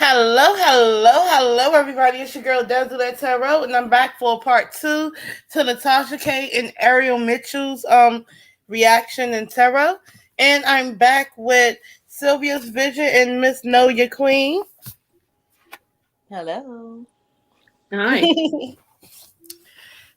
Hello, everybody. It's your girl, DAZZLE, and I'm back for part two to the Tasha K and Ariel Mitchell's reaction and tarot. And I'm back with Sylvia's Vision and Miss Know Your Queen. Hello. Hi.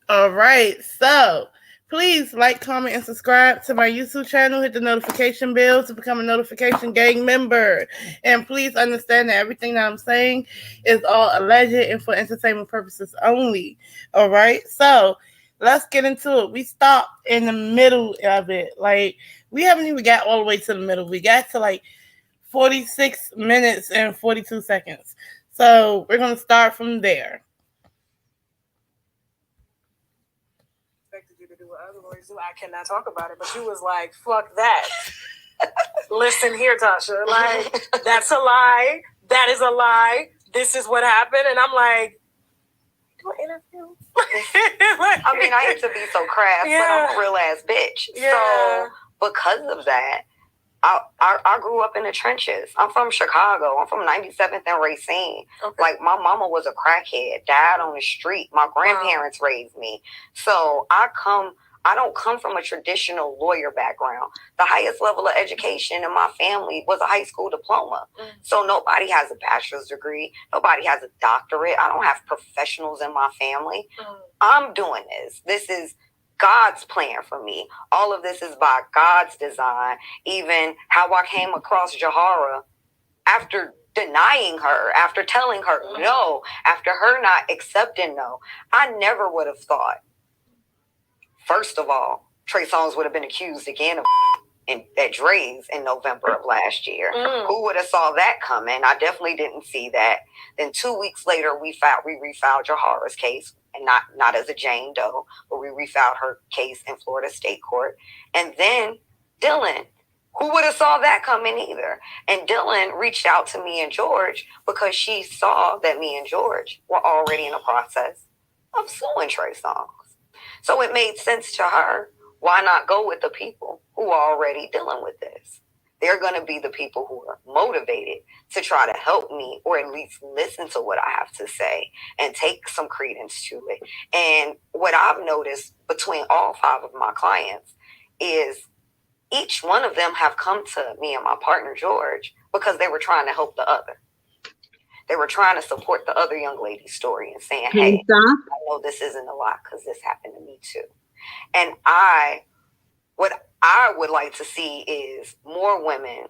All right, so please like, comment, and subscribe to my YouTube channel. Hit the notification bell to become a notification gang member. And please understand that everything that I'm saying is all alleged and for entertainment purposes only. All right, so let's get into it. We stopped in the middle of it. Like, we haven't even got all the way to the middle. We got to like 46 minutes and 42 seconds. So we're going to start from there. You to do what other lawyers do. I cannot talk about it, but you was like, fuck that. Listen here, Tasha. Like, that's a lie. That is a lie. This is what happened. And I'm like, do an interview? I mean, I hate to be so crass, but I'm a real ass bitch. Yeah. So because of that, I grew up in the trenches. I'm from Chicago. I'm from 97th and Racine. Okay. Like, my mama was a crackhead, died on the street. My grandparents raised me. So I don't come from a traditional lawyer background. The highest level of education in my family was a high school diploma. So nobody has a bachelor's degree. Nobody has a doctorate. I don't have professionals in my family. I'm doing this. This is God's plan for me. All of this is by God's design. Even how I came across Jahara after denying her, after telling her no, after her not accepting no, I never would have thought. First of all, Trey Songz would have been accused again of at Dre's in November of last year. Who would have saw that coming? I definitely didn't see that. Then 2 weeks later, we refiled Jahara's case, and not as a Jane Doe, but we refiled her case in Florida State Court. And then Dylan, who would have saw that coming either? And Dylan reached out to me and George because she saw that me and George were already in the process of suing Trey Songz. So it made sense to her. Why not go with the people who are already dealing with this? They're going to be the people who are motivated to try to help me, or at least listen to what I have to say and take some credence to it. And what I've noticed between all 5 of my clients is each one of them have come to me and my partner, George, because they were trying to help the other. They were trying to support the other young lady's story and saying, hey, I know this isn't a lot because this happened to me too. And what I would like to see is more women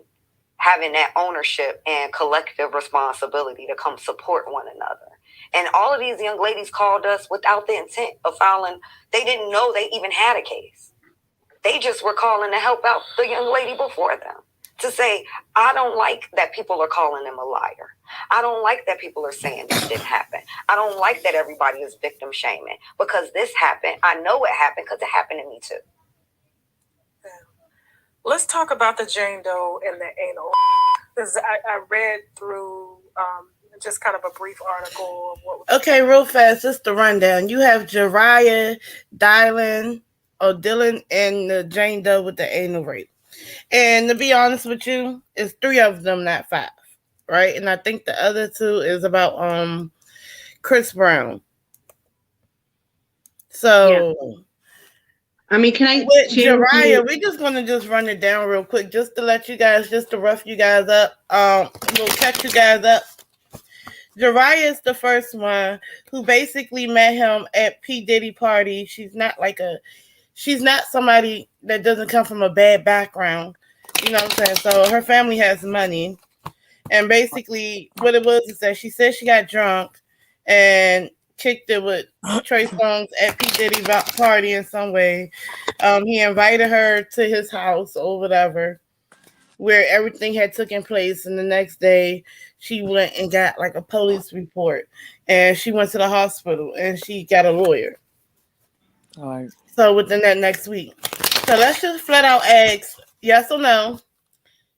having that ownership and collective responsibility to come support one another. And all of these young ladies called us without the intent of filing. They didn't know they even had a case. They just were calling to help out the young lady before them. To say, I don't like that people are calling him a liar. I don't like that people are saying this didn't happen. I don't like that everybody is victim shaming. Because this happened, I know it happened because it happened to me too. Let's talk about the Jane Doe and the anal. Because I read through just kind of a brief article of what was real fast, just the rundown. You have Jariah, Dylan, and the Jane Doe with the anal rape. And to be honest with you, it's 3 of them, not 5, right? And I think the other 2 is about Chris Brown. So, yeah. I mean, can I with Jariah, we're just gonna just run it down real quick, just to let you guys, just to rough you guys up. We'll catch you guys up. Jariah is the first one who basically met him at P. Diddy party. She's not somebody that doesn't come from a bad background. You know what I'm saying? So her family has money. And basically what it was is that she said she got drunk and kicked it with Trey Songz at P. Diddy party in some way. He invited her to his house or whatever, where everything had taken place. And the next day she went and got like a police report. And she went to the hospital and she got a lawyer. All right. So within that next week. So let's just flat out ask, yes or no,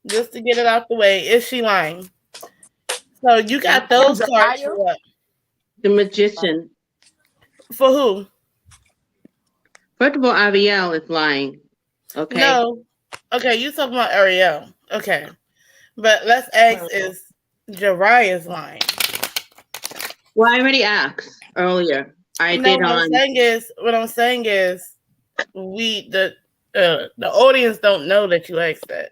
just to get it out the way. Is she lying? So you got those cards for what? The magician. For who? First of all, Ariel is lying. Okay. No. Okay, you talking about Ariel. Okay. But let's ask Jariah's lying. Well, I already asked earlier. I did What on. What I'm saying is, the audience don't know that you asked that.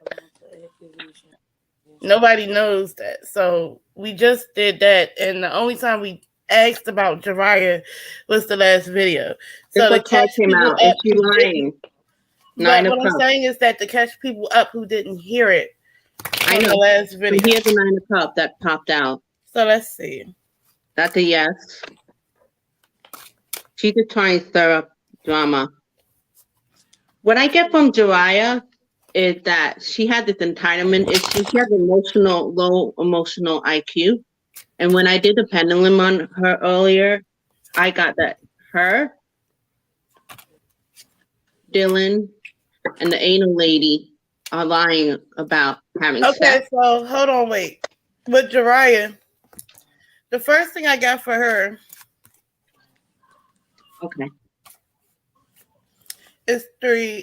Nobody knows that. So we just did that, and the only time we asked about Jariah was the last video. So If a call came out, is she lying? But what I'm saying is that to catch people up who didn't hear it I know. the last video. Here's the 9 of Cups that popped out. So let's see. That's a yes. She's just trying to stir up drama. What I get from Jariah is that she had this entitlement issue. She has low emotional IQ. And when I did the pendulum on her earlier, I got that her, Dylan, and the anal lady are lying about having sex. Okay, so hold on, wait. With Jariah, the first thing I got for her is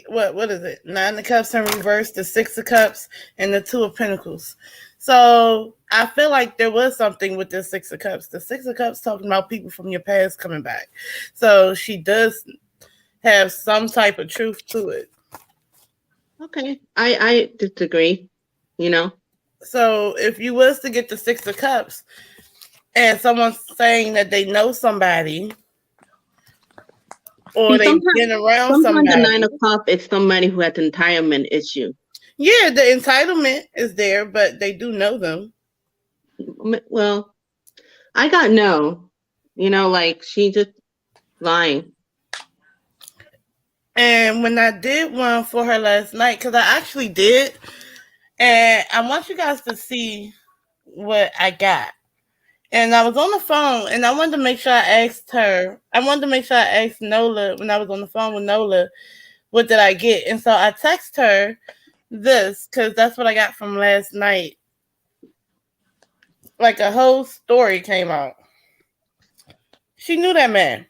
what is it? 9 of Cups in reverse, the 6 of Cups, and the 2 of Pentacles. So I feel like there was something with the 6 of Cups. The 6 of Cups talking about people from your past coming back. So she does have some type of truth to it. Okay. I disagree, So if you was to get the 6 of Cups and someone's saying that they know somebody or they've been around somebody. Sometimes the 9 of Cups is somebody who has an entitlement issue. Yeah, the entitlement is there, but they do know them. Well, I got no. Like she just lying. And when I did one for her last night, because I actually did, and I want you guys to see what I got. And I was on the phone, and I wanted to make sure I asked her. I wanted to make sure I asked Nola when I was on the phone with Nola, what did I get? And so I text her this, because that's what I got from last night. Like a whole story came out. She knew that man.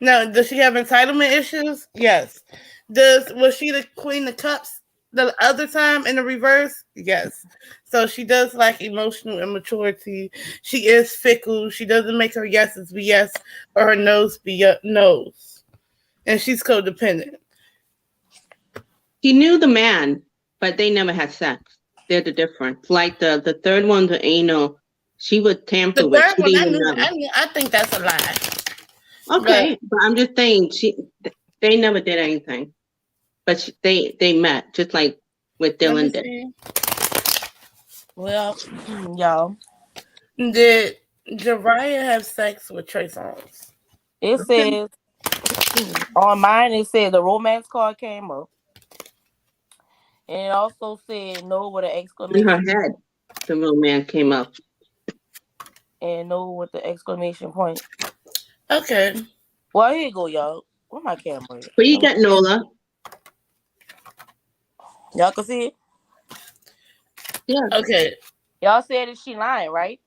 Now, does she have entitlement issues? Yes. Was she the Queen of Cups the other time in the reverse? Yes. So she does lack emotional immaturity. She is fickle. She doesn't make her yeses be yes or her no's be no's. And she's codependent. She knew the man, but they never had sex. They're the difference. Like the third one, the anal, she would tamper with. The third one, I think that's a lie. Okay, but I'm just saying they never did anything, but they met just like with Dylan did. Well, y'all, did Jariah have sex with Trey Songz? It says on mine. It said the romance card came up, and it also said no with an exclamation. In her head, the romance came up, and no with the exclamation point. Okay. Well, here you go, y'all. Where my camera is? But you got Nola. Y'all can see it? Yeah. Okay. Y'all said that she lying, right?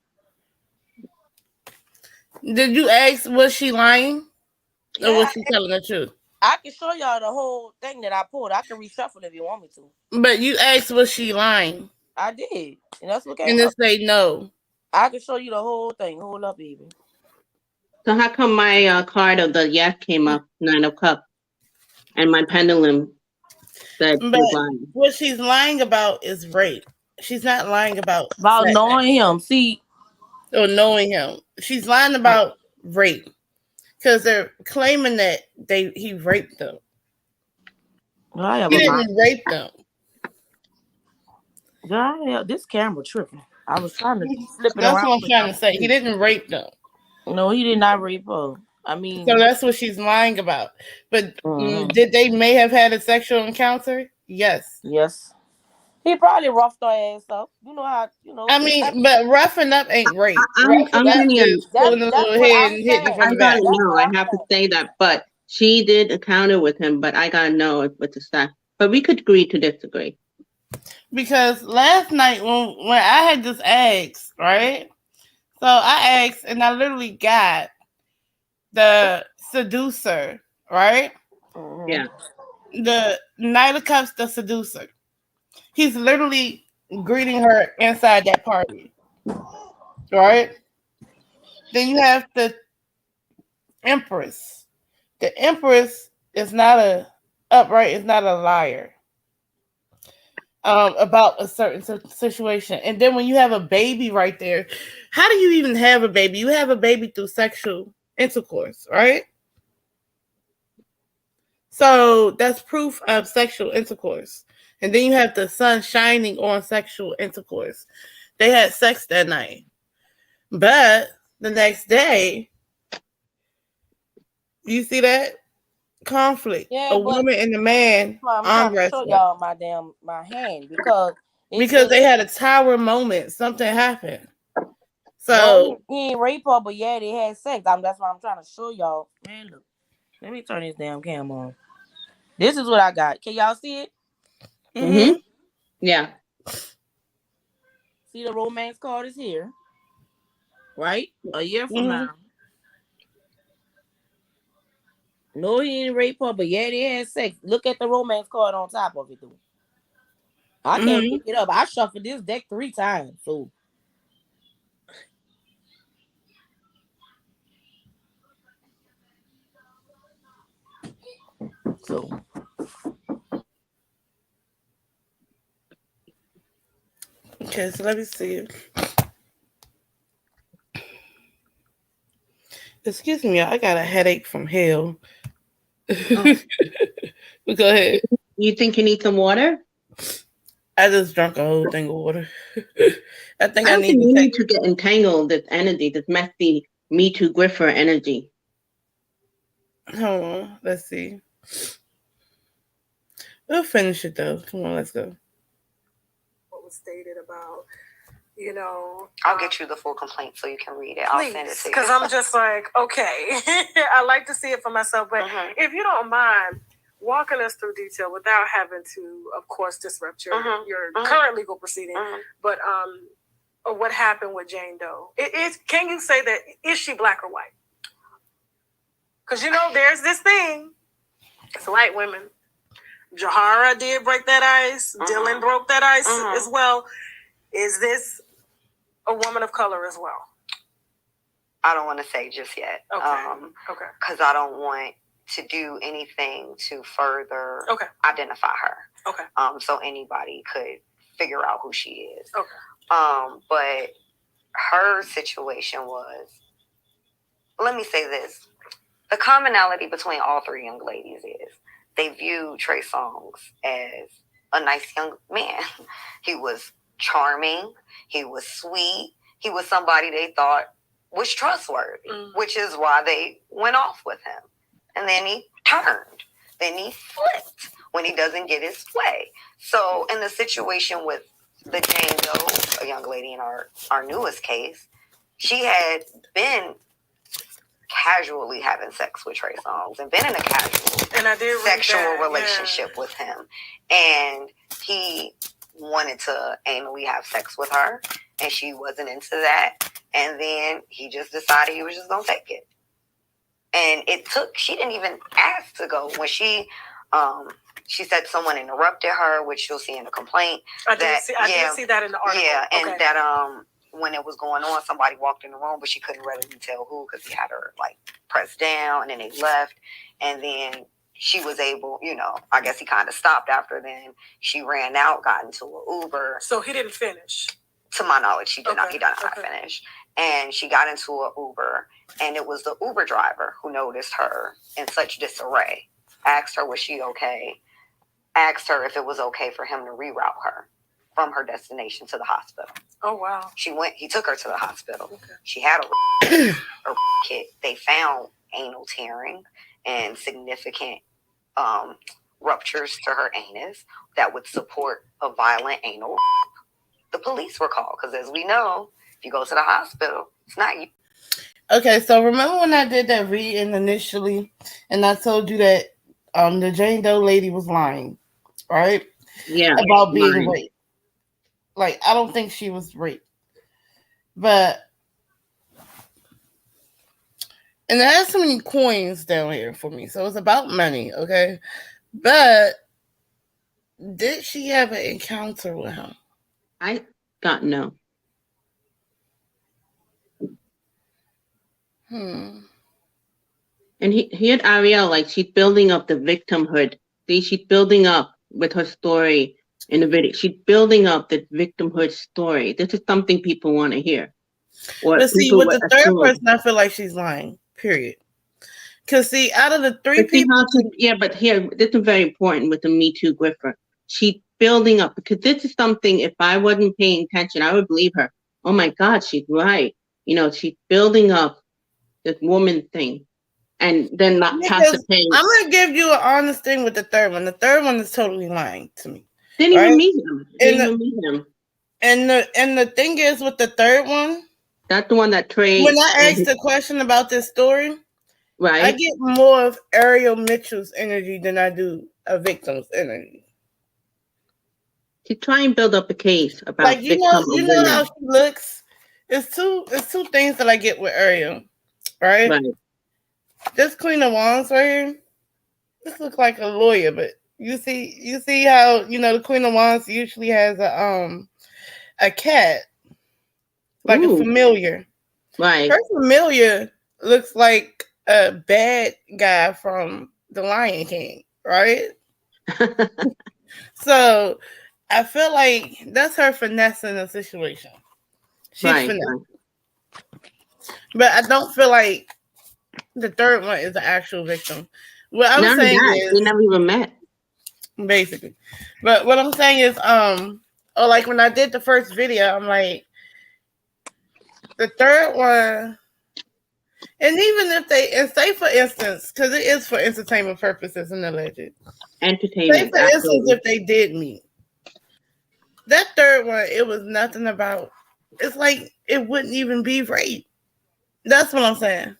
Did you ask, was she lying? Or was she telling the truth? I can show y'all the whole thing that I pulled. I can reshuffle if you want me to. But you asked, was she lying? I did. And that's what came and up. it say no. I can show you the whole thing. Hold up, baby. So how come my card of the yes came up, 9 of Cups, and my pendulum said but what she's lying about is rape. She's not lying about knowing him. See, or knowing him. She's lying about rape because they're claiming that he raped them. He didn't rape them. This camera tripping. I was trying to flip it That's around. what I'm trying to say. He didn't rape them. No, he did not rape her. I mean, so that's what she's lying about. But did they may have had a sexual encounter? Yes. Yes. He probably roughed her ass up. You know how, I mean, but roughing up ain't rape. I'm getting pulling a little head and hitting from the back. I have to say that, but she did encounter with him, but I gotta know what to say. But we could agree to disagree. Because last night when I had just asked, right? So I asked and I literally got the seducer, right? Yeah. The Knight of Cups, the seducer. He's literally greeting her inside that party. Right? Then you have the Empress. The Empress is not a upright, is not a liar. About a certain situation. And then when you have a baby right there, how do you even have a baby? You have a baby through sexual intercourse, right? So that's proof of sexual intercourse. And then you have the sun shining on sexual intercourse. They had sex that night. But the next day, you see that? Conflict. Yeah, A but woman and a man I'm arm trying to show wrestling. y'all my hand because They had a tower moment. Something happened. So no, he ain't rape her, but yeah, they had sex. That's why I'm trying to show y'all. Man, look. Let me turn this damn camera on. This is what I got. Can y'all see it? Mm-hmm. Yeah. See the romance card is here. Right? A year from now. No, he didn't rape her, but yeah, they had sex. Look at the romance card on top of it, though. I can't pick it up. I shuffled this deck 3 times, so. Okay, so let me see. Excuse me, I got a headache from hell. Oh. Go ahead. You think you need some water? I just drank a whole thing of water. I think I I need need to get entangled this energy, this messy Me Too Griffer energy. Hold on, let's see. We'll finish it though. Come on, let's go. What was stated about, you know, I'll get you the full complaint so you can read it. I'll send it to you. Because I'm just like, okay, I like to see it for myself. But if you don't mind walking us through detail without having to, of course, disrupt your current legal proceeding, but what happened with Jane Doe? Can you say that, is she black or white? Because, you know, there's this thing. It's white women. Jahara did break that ice. Dylan broke that ice as well. Is this a woman of color as well? I don't want to say just yet. Okay. Because I don't want to do anything to further identify her. Okay. So anybody could figure out who she is. Okay. But her situation was, let me say this. The commonality between all 3 young ladies is they view Trey Songz as a nice young man. He was charming. He was sweet. He was somebody they thought was trustworthy, which is why they went off with him. And then he turned. Then he flipped when he doesn't get his way. So in the situation with the Jane Doe, a young lady in our newest case, she had been casually having sex with Trey Songz and been in a casual sexual relationship with him. And he wanted to anally have sex with her, and she wasn't into that. And then he just decided he was just going to take it. And she didn't even ask to go. When she said someone interrupted her, which you'll see in the complaint. I did see that in the article. Yeah, and that when it was going on, somebody walked in the room, but she couldn't really tell who because he had her like pressed down, and then they left. And then she was able, I guess he kind of stopped after then. She ran out, got into an Uber. So he didn't finish? To my knowledge, he did not. He did not finish. And she got into an Uber, and it was the Uber driver who noticed her in such disarray. Asked her, was she okay? Asked her if it was okay for him to reroute her from her destination to the hospital. Oh, wow. He took her to the hospital. Okay. She had a kit. They found anal tearing and significant ruptures to her anus that would support a violent anal. The police were called because, as we know, if you go to the hospital, it's not you. Okay, so remember when I did that reading initially, and I told you that the Jane Doe lady was lying, right? Yeah. About being raped. Like, I don't think she was raped. But, and there are so many coins down here for me, so it's about money, okay? But, did she have an encounter with him? I got no. And he had Ariel, like, she's building up the victimhood. See, she's building up with her story in the video. She's building up the victimhood story. This is something people want to hear. Or But see, people with would the third assume. person, I feel like she's lying. Period. Because see, out of the three But see people, how but here, this is very important with the Me Too griffer. She's building up, because this is something, if I wasn't paying attention, I would believe her. Oh my God, she's right. You know, she's building up this woman thing. And then not because Tasha paying. I'm gonna give you an honest thing with the third one. The third one is totally lying to me. Didn't right? even meet him. Didn't even meet him. And the thing is with the third one, that's the one that trades. When I asked the question about this story, right, I get more of Ariel Mitchell's energy than I do a victim's energy. To try and build up a case about like you know how she looks. It's two things that I get with Ariel, right? Right. This Queen of Wands right here. This looks like a lawyer, but you see how the Queen of Wands usually has a cat, like a familiar. Right. Her familiar looks like a bad guy from The Lion King, right? So I feel like that's her finessing the situation. She's finessing. But I don't feel like the third one is the actual victim. What I'm saying is we never even met. Basically. But what I'm saying is, like when I did the first video, I'm like, the third one, and even if say for instance, because it is for entertainment purposes and alleged. Entertainment. Say for instance, if they did meet. That third one, it was nothing about, it's like it wouldn't even be rape. That's what I'm saying.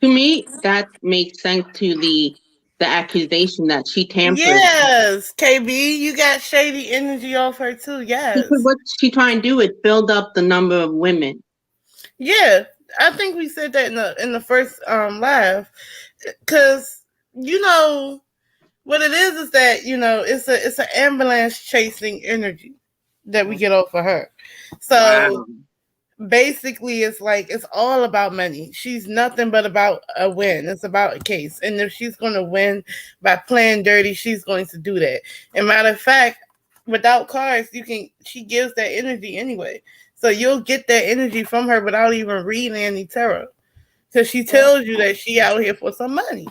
To me, that makes sense to the accusation that she tampered. Yes, KB, you got shady energy off her too. Yes. Because what she trying to do is build up the number of women. Yeah, I think we said that in the first live, because what it is that it's an ambulance chasing energy that we get off of her. So basically, it's like it's all about money. She's nothing but about a win. It's about a case, and if she's going to win by playing dirty, she's going to do that. And matter of fact, without cards, she gives that energy anyway. So you'll get that energy from her without even reading any tarot, because she tells you that she out here for some money.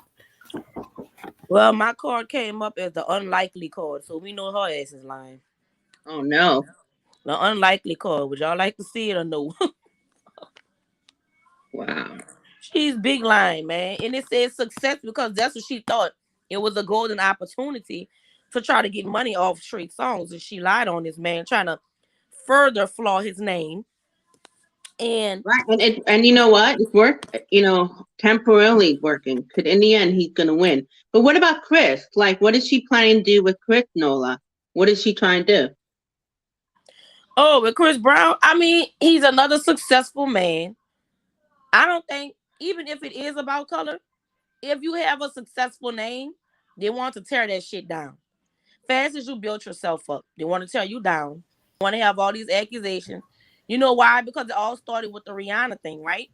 Well, my card came up as the unlikely card, so we know her ass is lying. Oh no. The unlikely card. Would y'all like to see it or no? Wow. She's big lying, man. And it says success because that's what she thought. It was a golden opportunity to try to get money off Trey Songz. And she lied on this man, trying to further flaw his name. And and you know what? It's temporarily working. Because in the end, he's gonna win. But what about Chris? Like, what is she planning to do with Chris, Nola? What is she trying to do? Oh, with Chris Brown, I mean, he's another successful man. I don't think, even if it is about color, if you have a successful name, they want to tear that shit down. Fast as you built yourself up, they want to tear you down. They want to have all these accusations. You know why? Because it all started with the Rihanna thing, right?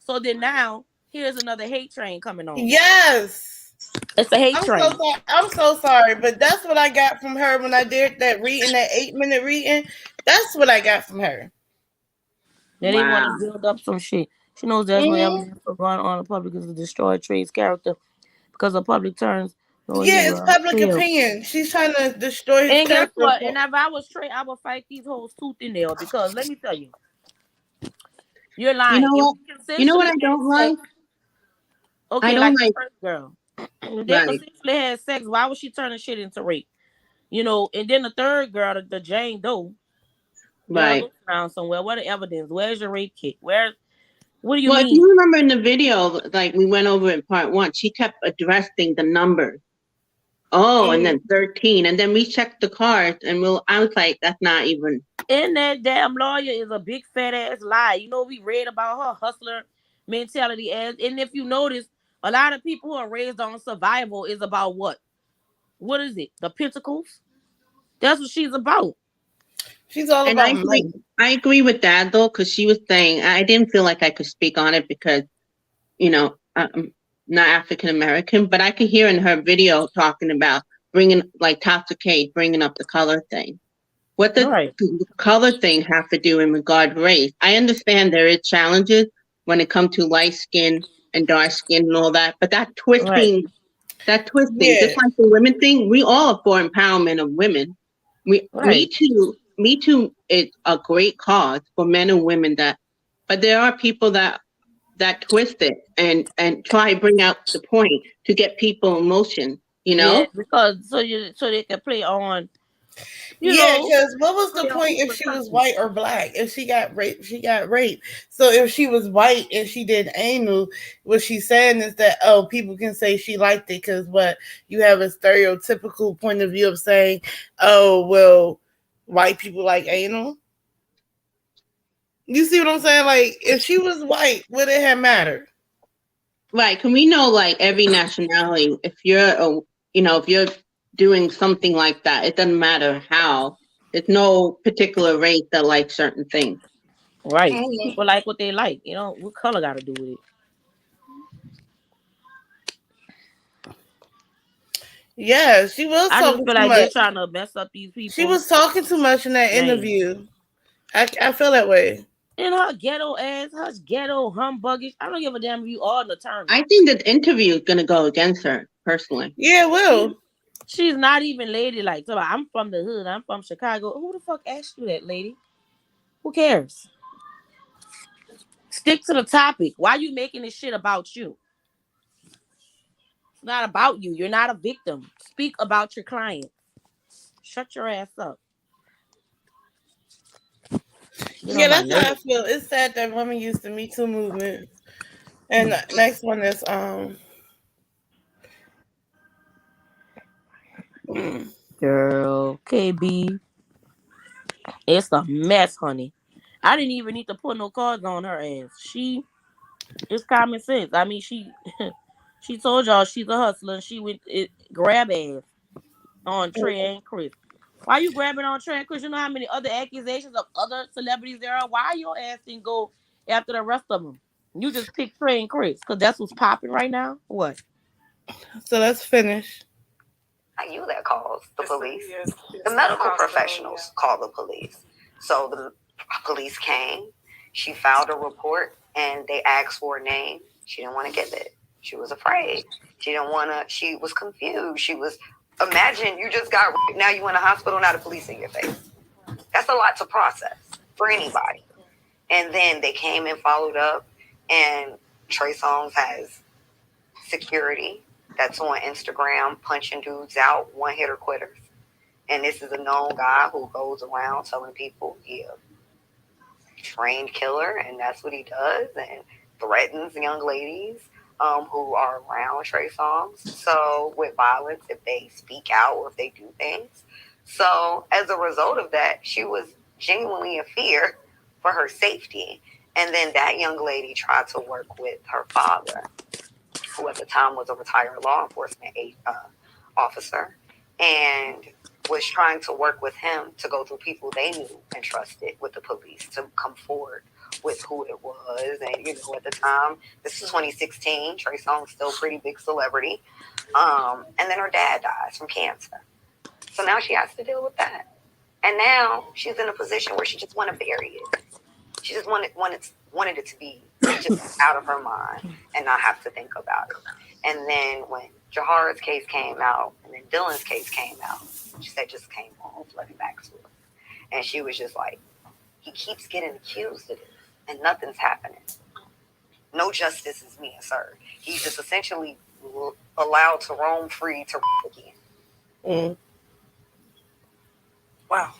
So then now, here's another hate train coming on. Yes. It's a hate train. I'm so sorry, but that's what I got from her when I did that reading, that 8-minute reading. That's what I got from her. Then they want to build up some shit. She knows there's no evidence for going on in public is to destroy Trey's character because the public turns. It's public opinion. She's trying to destroy his character. And guess what? And if I was Trey, I would fight these hoes tooth and nail because let me tell you, you're lying. You know what I don't like? Okay, I don't like the first girl. They consistently had sex. Why was she turning shit into rape? And then the third girl, the Jane Doe. Right. Around somewhere. What the evidence? Where's your rape kit? What do you mean? Well, if you remember in the video, like we went over in part 1, she kept addressing the numbers. Oh, and then 13. And then we checked the cards and I was like, that's not even. And that damn lawyer is a big fat ass lie. We read about her hustler mentality and if you notice, a lot of people who are raised on survival is about what? What is it? The Pentacles? That's what she's about. She's all And I about agree. money. I agree with that though, because she was saying I didn't feel like I could speak on it because I'm not African American, but I could hear in her video talking about bringing like Tasha K bringing up the color thing. What does Right. the color thing have to do in regard to race? I understand there is challenges when it comes to light skin and dark skin and all that, but that twisting, Yeah. just like the women thing, we all are for empowerment of women. Right. Me Too is a great cause for men and women but there are people that twist it and try to bring out the point to get people emotion, Yeah, because so they can play on, Yeah, because what was the play on point if people's she was conscience. white or black? If she got raped, she got raped. So if she was white and she did anal, what she's saying is that, oh, people can say she liked it because what, you have a stereotypical point of view of saying, oh, well, white people like anal. You see what I'm saying? Like, if she was white, would it have mattered? Right. Can we know like every nationality, if you're doing something like that, it doesn't matter how. There's no particular race that likes certain things. Right. People like what they like. What color got to do with it? Yeah, she was I just talking feel too like much. they're trying to mess up these people. She was talking too much in that interview. I feel that way. And her ghetto ass, her ghetto humbuggish. I don't give a damn if you are an attorney. I think that interview is going to go against her personally. Yeah, it will. She's not even ladylike. So I'm from the hood. I'm from Chicago. Who the fuck asked you that, lady? Who cares? Stick to the topic. Why are you making this shit about you? It's not about you. You're not a victim. Speak about your client. Shut your ass up. Yeah, that's how I feel. It's sad that women used the Me Too movement. And the next one is Girl, KB. It's a mess, honey. I didn't even need to put no cards on her ass. It's common sense. I mean, she told y'all she's a hustler and she went grab ass on Trey and Chris. Why you grabbing on Trey and Chris? You know how many other accusations of other celebrities there are? Why your ass didn't go after the rest of them? You just picked Trey and Chris because that's what's popping right now? What? So let's finish. Not you that calls the police. The medical professionals call the police. So the police came. She filed a report and they asked for a name. She didn't want to give it. She was afraid. She was confused. Imagine you just got raped. Now you in a hospital, now the police in your face. That's a lot to process for anybody. And then they came and followed up, and Trey Songz has security that's on Instagram punching dudes out, one hitter quitters. And this is a known guy who goes around telling people he a trained killer, and that's what he does, and threatens young ladies who are around Trey Songz. So with violence, if they speak out or if they do things. So as a result of that, she was genuinely in fear for her safety. And then that young lady tried to work with her father, who at the time was a retired law enforcement officer, and was trying to work with him to go through people they knew and trusted with the police to come forward with who it was. And, at the time, this is 2016, Trey Songz still a pretty big celebrity. And then her dad dies from cancer. So now she has to deal with that. And now she's in a position where she just want to bury it. She just wanted it to be just out of her mind and not have to think about it. And then when Jahar's case came out and then Dylan's case came out, she said just came home, flooding back to her. And she was just like, he keeps getting accused of this and nothing's happening. No justice is being served. He's just essentially allowed to roam free to again. Mm. Wow.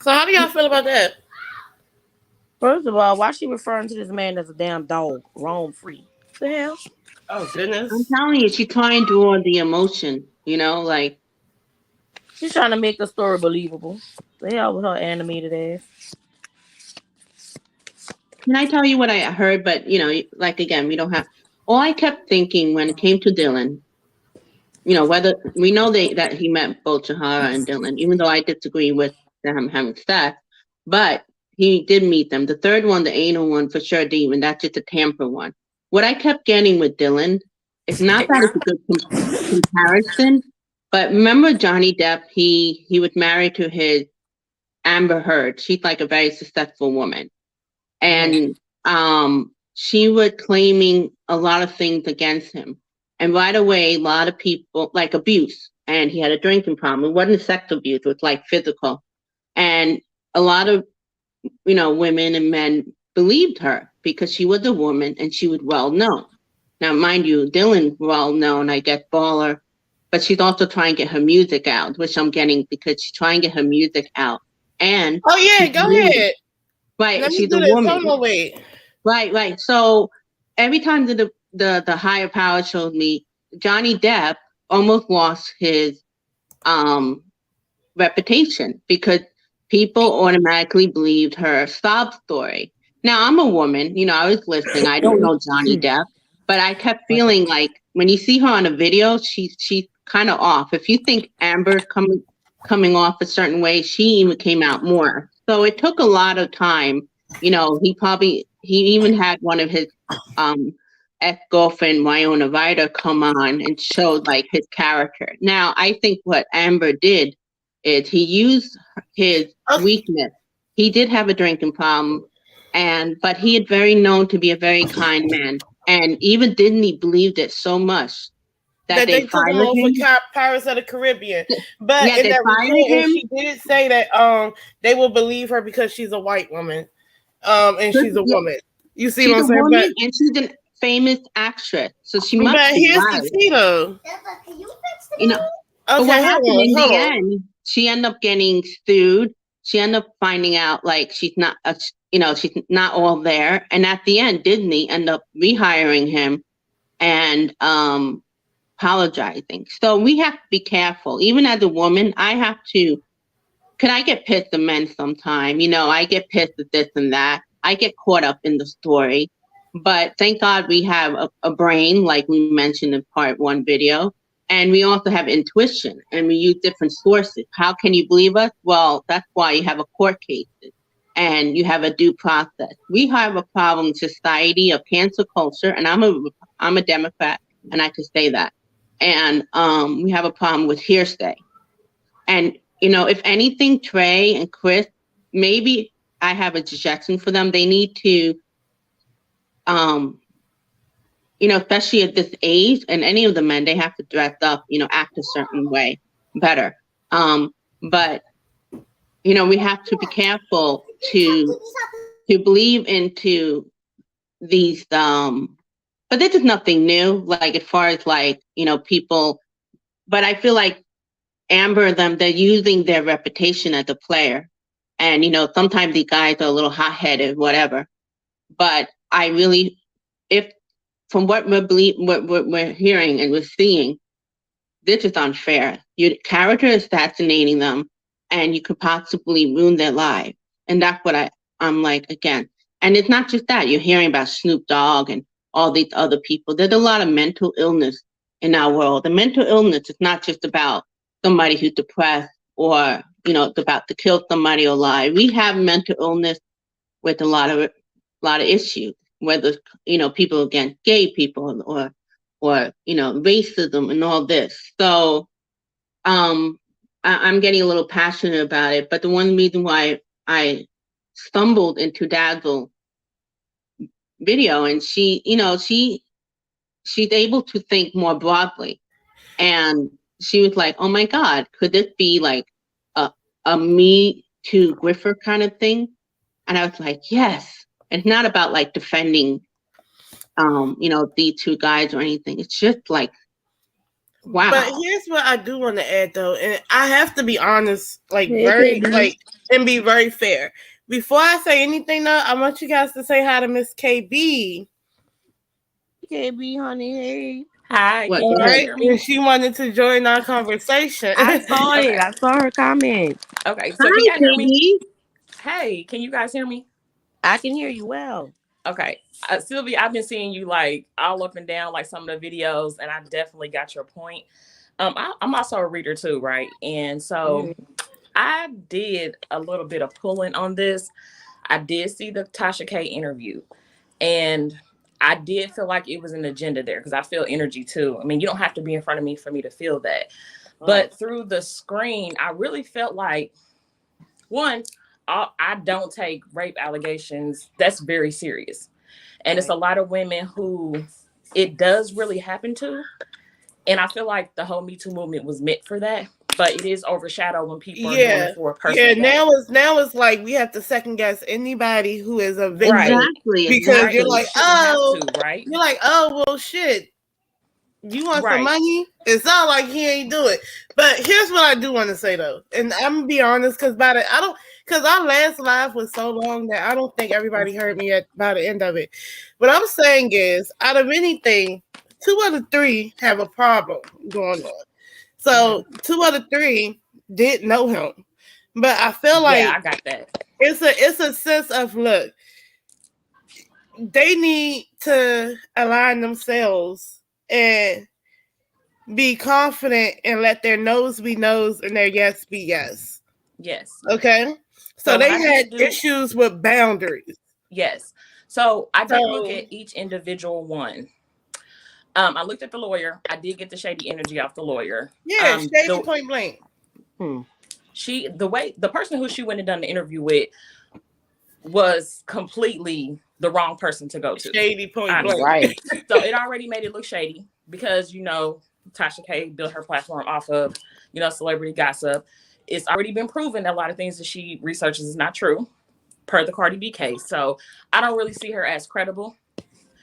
So how do y'all feel about that? First of all, why she referring to this man as a damn dog, roam free? What the hell? Oh goodness! I'm telling you, she's trying to do all the emotion. Like she's trying to make the story believable. The hell with her animated ass. Can I tell you what I heard? But like again, we don't have. All I kept thinking when it came to Dylan, whether we know that he met both Jahara and Dylan, even though I disagree with them having sex, but he did meet them. The third one, the anal one, for sure didn't even. That's just a tamper one. What I kept getting with Dylan is not that it's a good comparison, but remember Johnny Depp, he was married to his Amber Heard. She's like a very successful woman. And she was claiming a lot of things against him. And right away, a lot of people, like abuse, and he had a drinking problem. It wasn't sex abuse, it was like physical. And a lot of, women and men believed her because she was a woman and she was well known. Now, mind you, Dylan, well known, I guess, baller, but she's also trying to get her music out, which I'm getting because she's trying to get her music out. And go ahead. Right, Let me she's do a this. woman. Hold on, wait. Right. So every time the higher power showed me, Johnny Depp almost lost his reputation because people automatically believed her sob story. Now I'm a woman, I was listening. I don't know Johnny Depp, but I kept feeling like when you see her on a video, she's kind of off. If you think Amber coming off a certain way, she even came out more. So it took a lot of time. He even had one of his ex-girlfriend, Winona Ryder, come on and showed like his character. Now, I think what Amber did is he used his weakness. He did have a drinking problem, but he had very known to be a very kind man. And even Disney believed it so much that they took him off for Pirates of the Caribbean. But yeah, in that recording, him. she did say that they will believe her because she's a white woman. And she's a woman. You see what I'm saying? But, and she's a famous actress, so she must but be here's right. the tea, though. But what happened in the end, she ended up getting sued. She ended up finding out like she's not, she's not all there. And at the end, Disney ended up rehiring him and apologizing. So we have to be careful. Even as a woman, I get pissed at men sometime. I get pissed at this and that. I get caught up in the story. But thank God we have a brain, like we mentioned in part 1 video. And we also have intuition, and we use different sources. How can you believe us? Well, that's why you have a court case and you have a due process. We have a problem in society of cancel culture, and I'm a Democrat, and I could say that. And we have a problem with hearsay. And if anything, Trey and Chris, maybe I have a suggestion for them. They need to, especially at this age, and any of the men, they have to dress up, act a certain way better. But, we have to be careful to believe into these, but this is nothing new, like as far as like, people, but I feel like Amber, they're using their reputation as a player. And, sometimes these guys are a little hot-headed, whatever. But I really, from what we're hearing and we're seeing, this is unfair. Your character is assassinating them, and you could possibly ruin their lives. And that's what I'm like, again. And it's not just that. You're hearing about Snoop Dogg and all these other people. There's a lot of mental illness in our world. And mental illness is not just about somebody who's depressed or, it's about to kill somebody or lie. We have mental illness with a lot of issues, whether, people against gay people or racism and all this. So I'm getting a little passionate about it. But the one reason why I stumbled into Dazzle video, and she's able to think more broadly. And she was like, oh my God, could this be like a Me Too Griffer kind of thing? And I was like, yes. It's not about like defending, these two guys or anything. It's just like, wow. But here's what I do want to add, though, and I have to be honest, and be very fair. Before I say anything, though, I want you guys to say hi to Miss KB. KB, honey, hey. Hi. All right, and she wanted to join our conversation. I saw it. I saw her comment. Okay, so can you guys hear me? Hey, can you guys hear me? I can hear you well. Okay, Sylvia, I've been seeing you like all up and down like some of the videos, and I definitely got your point. I'm also a reader too, right? And so I did a little bit of pulling on this. I did see the Tasha K interview, and I did feel like it was an agenda there because I feel energy too. I mean, you don't have to be in front of me for me to feel that. But through the screen, I really felt like, one, I don't take rape allegations. That's very serious. And it's a lot of women who it does really happen to. And I feel like the whole Me Too movement was meant for that. But it is overshadowed when people are doing it for a person. Yeah, now it's like we have to second guess anybody who is a victim. Exactly. Because you're like, right? You're like, oh, well, shit. You want some money? It's not like he ain't do it. But here's what I do want to say though, and I'm gonna be honest, because our last live was so long that I don't think everybody heard me by the end of it. What I'm saying is, out of anything, 2 out of 3 have a problem going on. So 2 out of 3 did know him, but I feel like I got that. It's a sense of, look, they need to align themselves and be confident and let their no's be no's and their yes be yes. Yes. Okay. So they had issues with boundaries. Yes. So I did look at each individual one. I looked at the lawyer. I did get the shady energy off the lawyer. Yeah, shady point blank. The person who she went and done the interview with was completely the wrong person to go to. Shady point blank. Right. So it already made it look shady because, Tasha K built her platform off of, celebrity gossip. It's already been proven that a lot of things that she researches is not true, per the Cardi B case. So I don't really see her as credible.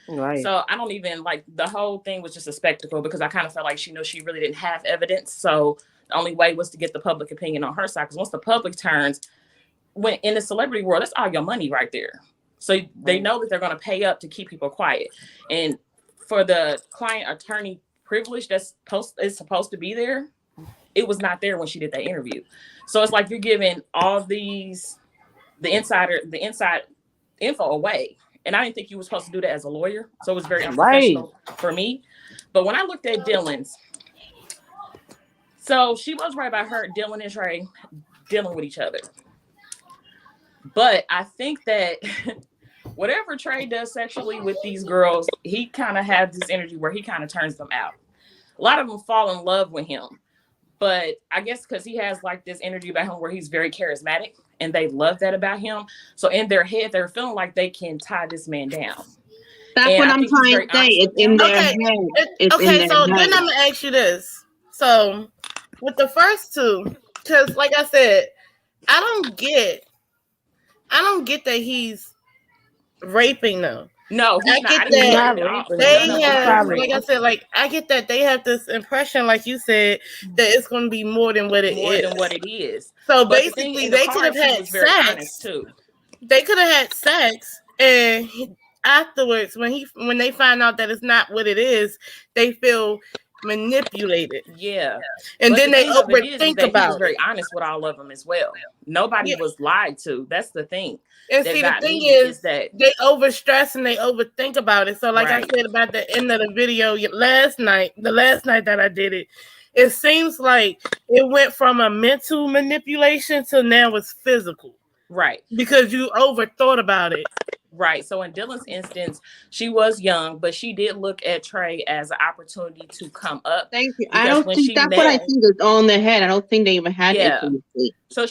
Right. So I don't even the whole thing was just a spectacle because I kind of felt like she really didn't have evidence. So the only way was to get the public opinion on her side. Because once the public turns, when in the celebrity world, that's all your money right there. So they know that they're going to pay up to keep people quiet. And for the client attorney privilege is supposed to be there, it was not there when she did that interview. So it's like you're giving all the inside info away. And I didn't think you were supposed to do that as a lawyer. So it was very unprofessional for me. But when I looked at Dylan's, so she was right about her, Dylan and Trey dealing with each other. But I think that whatever Trey does sexually with these girls, he kind of has this energy where he kind of turns them out. A lot of them fall in love with him. But I guess because he has this energy about him where he's very charismatic and they love that about him. So in their head, they're feeling like they can tie this man down. That's what I'm trying to say. It's in their head. Then I'm going to ask you this. So with the first two, because like I said, I don't get that he's raping them. No, I get that they have, like I said, I get that they have this impression, like you said, that it's going to be more than what it is. So basically, they could have had sex too. They could have had sex, and afterwards, when they find out that it's not what it is, they feel manipulated. Yeah, and then they overthink about it. He was very honest with all of them as well. Nobody was lied to. That's the thing. And see, the thing is that they overstress and they overthink about it. So, like I said about the end of the video the last night that I did it, it seems like it went from a mental manipulation to now it's physical. Right. Because you overthought about it. Right. So in Dylan's instance, she was young, but she did look at Trey as an opportunity to come up. Thank you. I don't think that's what I think is on their head. I don't think they even had intimacy. So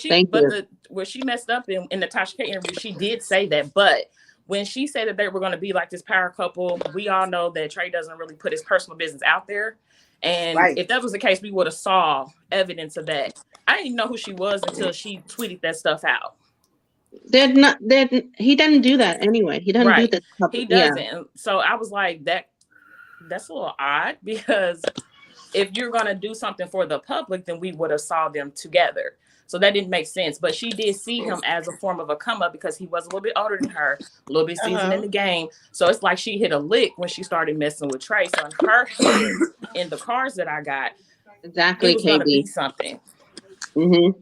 where she messed up in the Tasha K interview, she did say that. But when she said that they were going to be like this power couple, we all know that Trey doesn't really put his personal business out there. And if that was the case, we would have saw evidence of that. I didn't even know who she was until she tweeted that stuff out. He doesn't do that anyway. He doesn't do that. He doesn't. Yeah. So I was like, that's a little odd because if you're gonna do something for the public, then we would have saw them together. So that didn't make sense. But she did see him as a form of a come up because he was a little bit older than her, a little bit seasoned in the game. So it's like she hit a lick when she started messing with Trey. So in her head, in the cards that I got, exactly, it was gonna be something. Mm-hmm.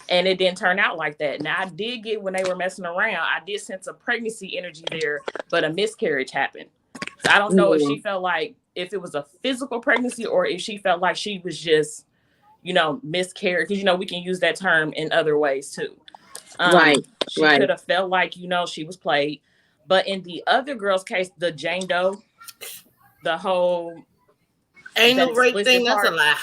And it didn't turn out like that. Now, I did get, when they were messing around, I did sense a pregnancy energy there, but a miscarriage happened. So I don't know if she felt like if it was a physical pregnancy or if she felt like she was just, miscarried. Because, we can use that term in other ways too. She could have felt like, she was played. But in the other girl's case, the Jane Doe, the whole anal rape thing, that's a lie.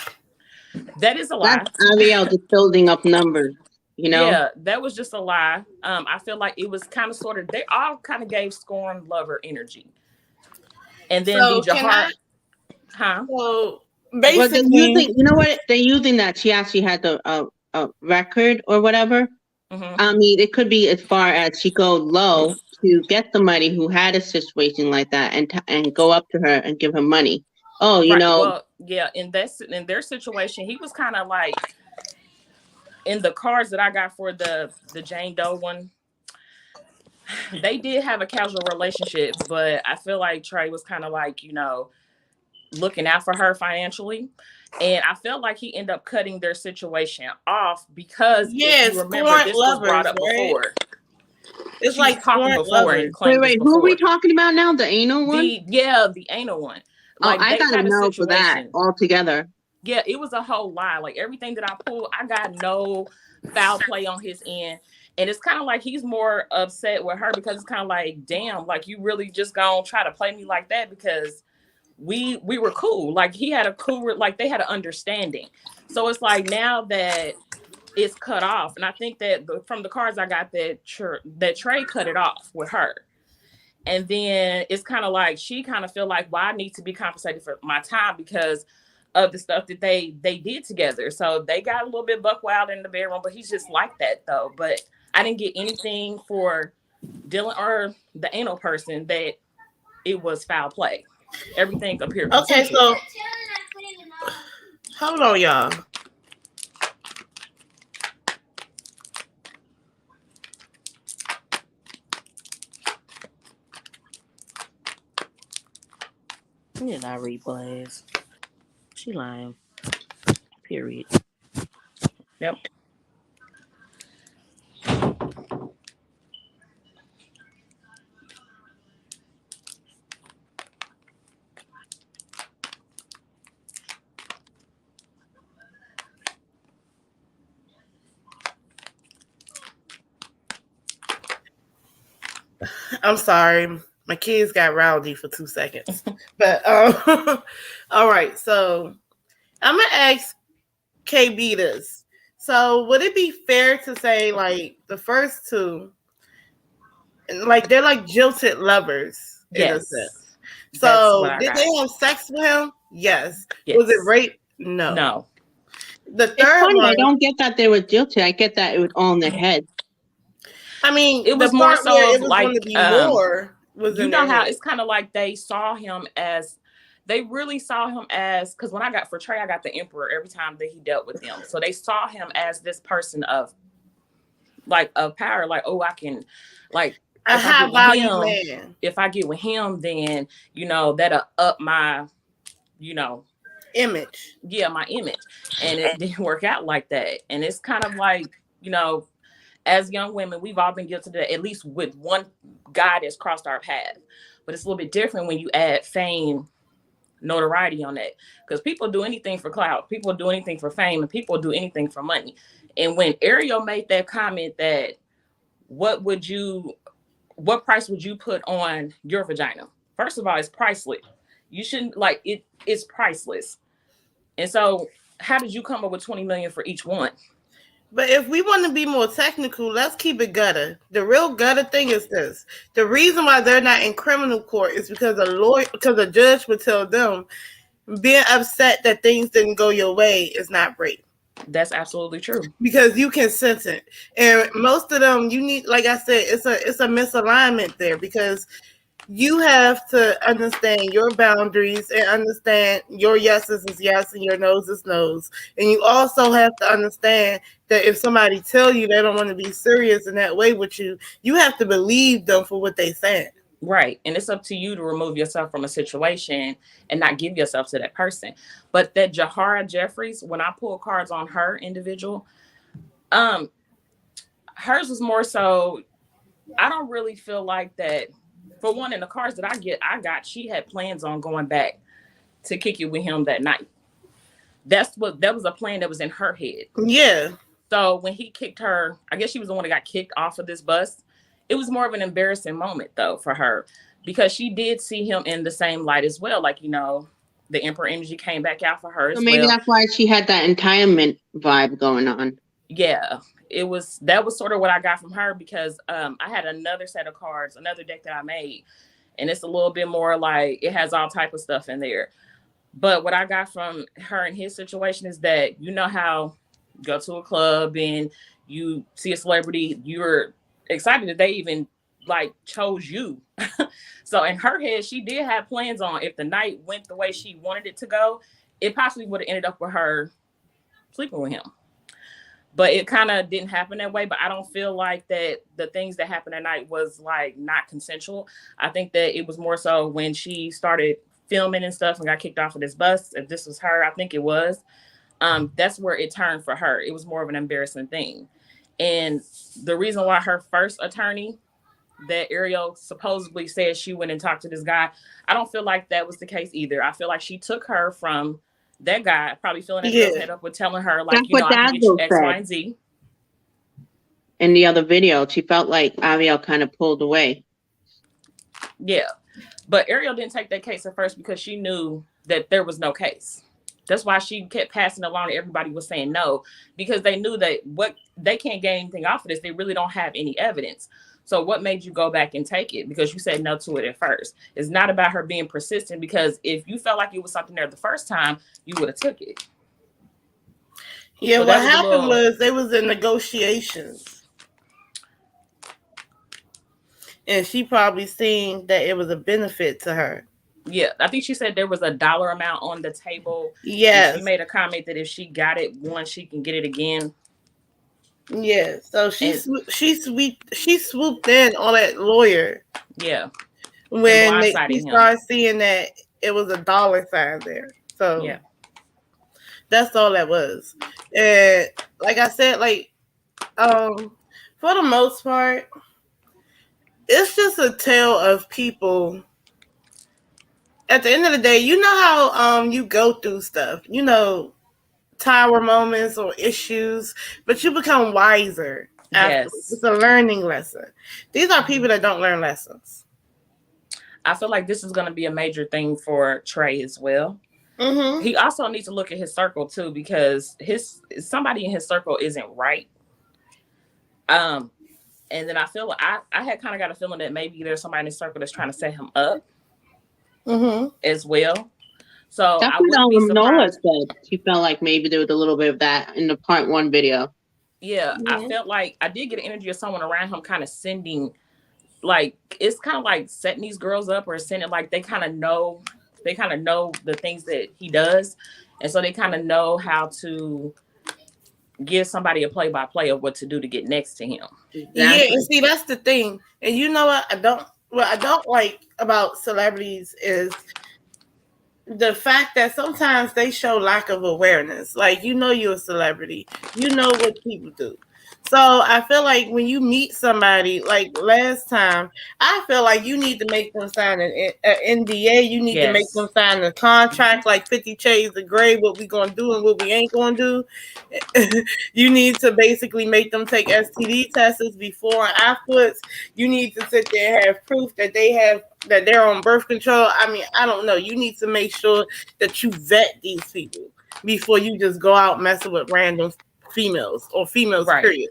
That is a lie. That's Ariel just building up numbers, Yeah, that was just a lie. I feel like it was kind of sort of, they all kind of gave scorn lover energy. And then So the Jahar, So basically, you know what? They're using that she actually had a record or whatever. Mm-hmm. I mean, it could be as far as she goes low to get somebody who had a situation like that and go up to her and give her money. Oh, Well, yeah, in their situation, he was kind of like, in the cards that I got for the Jane Doe one, they did have a casual relationship, but I feel like Trey was kind of like, looking out for her financially. And I felt like he ended up cutting their situation off because if you remember, this was brought up before. It's like talking before and wait, who are we talking about now? The anal one? The anal one. Like, I gotta know for that altogether. Yeah, it was a whole lie. Like everything that I pulled, I got no foul play on his end. And it's kind of like he's more upset with her because it's kind of like, damn, like you really just gonna try to play me like that because we were cool. Like he had a cool, like they had an understanding. So it's like now that it's cut off, and I think that from the cards I got that Trey cut it off with her. And then it's kind of like she kind of feel like, well, I need to be compensated for my time because of the stuff that they did together. So they got a little bit buck wild in the bedroom, but he's just like that though. But I didn't get anything for Dylan or the anal person that it was foul play. Everything appeared okay. So hold on, y'all. Yeah, I replays. She lying. Period. Yep. I'm sorry. My kids got rowdy for 2 seconds. But all right. So I'm gonna ask KB this. So would it be fair to say like the first two, like they're like jilted lovers in a sense? So did they have sex with him? Yes. Was it rape? No. No. The third one, I don't get that they were jilted. I get that it was all in their head. I mean, it was more so it was like going to be more. Was you know how it's kind of like they saw him as. They really saw him as, because when I got for Trey, I got the Emperor every time that he dealt with them. So they saw him as this person of power. Like, oh, I can, like, a high value man. If I get with him, then, that'll up my, image. Yeah, my image. And it didn't work out like that. And it's kind of like, as young women, we've all been guilty of that, at least with one guy that's crossed our path. But it's a little bit different when you add fame, notoriety on that, because people do anything for clout, people do anything for fame, and people do anything for money. And when Ariel made that comment that what price would you put on your vagina? First of all, it's priceless. You shouldn't it's priceless. And so how did you come up with 20 million for each one? But if we want to be more technical, let's keep it gutter. The real gutter thing is this. The reason why they're not in criminal court is because a judge would tell them being upset that things didn't go your way is not rape. That's absolutely true. Because you can sense it. And most of them, you need, like I said, it's a misalignment there, because you have to understand your boundaries and understand your yeses is yes and your no's is no's. And you also have to understand that if somebody tell you they don't want to be serious in that way with you, you have to believe them for what they said. Right. And it's up to you to remove yourself from a situation and not give yourself to that person. But that Jahara Jeffries, when I pull cards on her individual, hers was more so, I don't really feel like that For one, in the cards that I got, she had plans on going back to kick it with him that night. That was a plan that was in her head. Yeah. So when he kicked her, I guess she was the one that got kicked off of this bus. It was more of an embarrassing moment though for her, because she did see him in the same light as well. Like, you know, the Emperor energy came back out for her as maybe well. that's why she had that entitlement vibe going on. Yeah, that was sort of what I got from her, because I had another set of cards, another deck that I made, and it's a little bit more like it has all type of stuff in there. But what I got from her in his situation is that, you know how you go to a club and you see a celebrity, you're excited that they even like chose you. So in her head, she did have plans on, if the night went the way she wanted it to go, it possibly would have ended up with her sleeping with him. But it kind of didn't happen that way. But I don't feel like that the things that happened at night was like not consensual. I think that it was more so when she started filming and stuff and got kicked off of this bus. If this was her, I think it was. That's where it turned for her. It was more of an embarrassing thing. And the reason why her first attorney that Ariel supposedly said she went and talked to this guy, I don't feel like that was the case either. I feel like she took her from that guy, probably filling that girl's head up with telling her, like, That's you know, what I can get you Dazzle X, said. Y, and Z. In the other video, she felt like Ariel kind of pulled away. Yeah. But Ariel didn't take that case at first because she knew that there was no case. That's why she kept passing along. Everybody was saying no, because they knew that what they can't gain anything off of this. They really don't have any evidence. So what made you go back and take it? Because you said no to it at first. It's not about her being persistent, because if you felt like it was something there the first time, you would have took it. Yeah, So what happened was they was in negotiations. And she probably seen that it was a benefit to her. Yeah, I think she said there was a dollar amount on the table. Yes. She made a comment that if she got it once, she can get it again. Yeah, so she swooped in on that lawyer. Yeah. When she started seeing that it was a dollar sign there. So yeah, that's all that was. And like I said, like for the most part, it's just a tale of people. At the end of the day, you know how you go through stuff, you know, tower moments or issues, but you become wiser. Yes. It's a learning lesson. These are people that don't learn lessons. I feel like this is going to be a major thing for Trey as well. Mm-hmm. He also needs to look at his circle too, because somebody in his circle isn't right. And then I feel like I had kind of got a feeling that maybe there's somebody in his circle that's trying to set him up as well. So that's I wouldn't be surprised. Nola said she felt like maybe there was a little bit of that in the part 1 video. Yeah, I felt like I did get an energy of someone around him kind of sending, like, it's kind of like setting these girls up, or sending, like, they kind of know the things that he does, and so they kind of know how to give somebody a play-by-play of what to do to get next to him. Yeah, and see, that's the thing. And you know what I don't like about celebrities is the fact that sometimes they show lack of awareness. Like, you know, you're a celebrity, you know what people do. So I feel like when you meet somebody, like last time, I feel like you need to make them sign an NDA. You need to make them sign a contract, like 50 Shades of Grey, what we going to do and what we ain't going to do. You need to basically make them take STD tests before and afterwards. You need to sit there and have proof that that they're on birth control. I mean, I don't know. You need to make sure that you vet these people before you just go out messing with random females or females, period.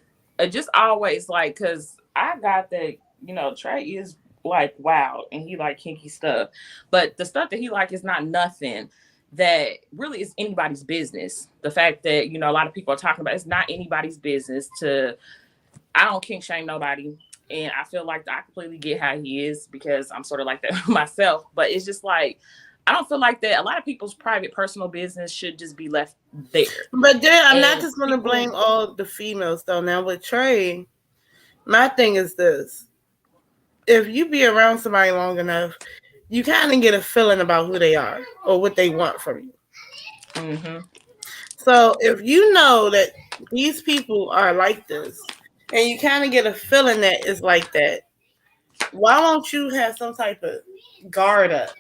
Just always, like, because I got that, you know, Trey is like wild and he like kinky stuff, but the stuff that he like is not nothing that really is anybody's business. The fact that, you know, a lot of people are talking about, it's not anybody's business I don't kink shame nobody, and I feel like I completely get how he is, because I'm sort of like that myself, but it's just like, I don't feel like that a lot of people's private personal business should just be left there. But then I'm not just going to blame all the females though. Now with Trey, my thing is this: if you be around somebody long enough, you kind of get a feeling about who they are or what they want from you. Mm-hmm. So if you know that these people are like this, and you kind of get a feeling that it's like that, Why won't you have some type of guard up?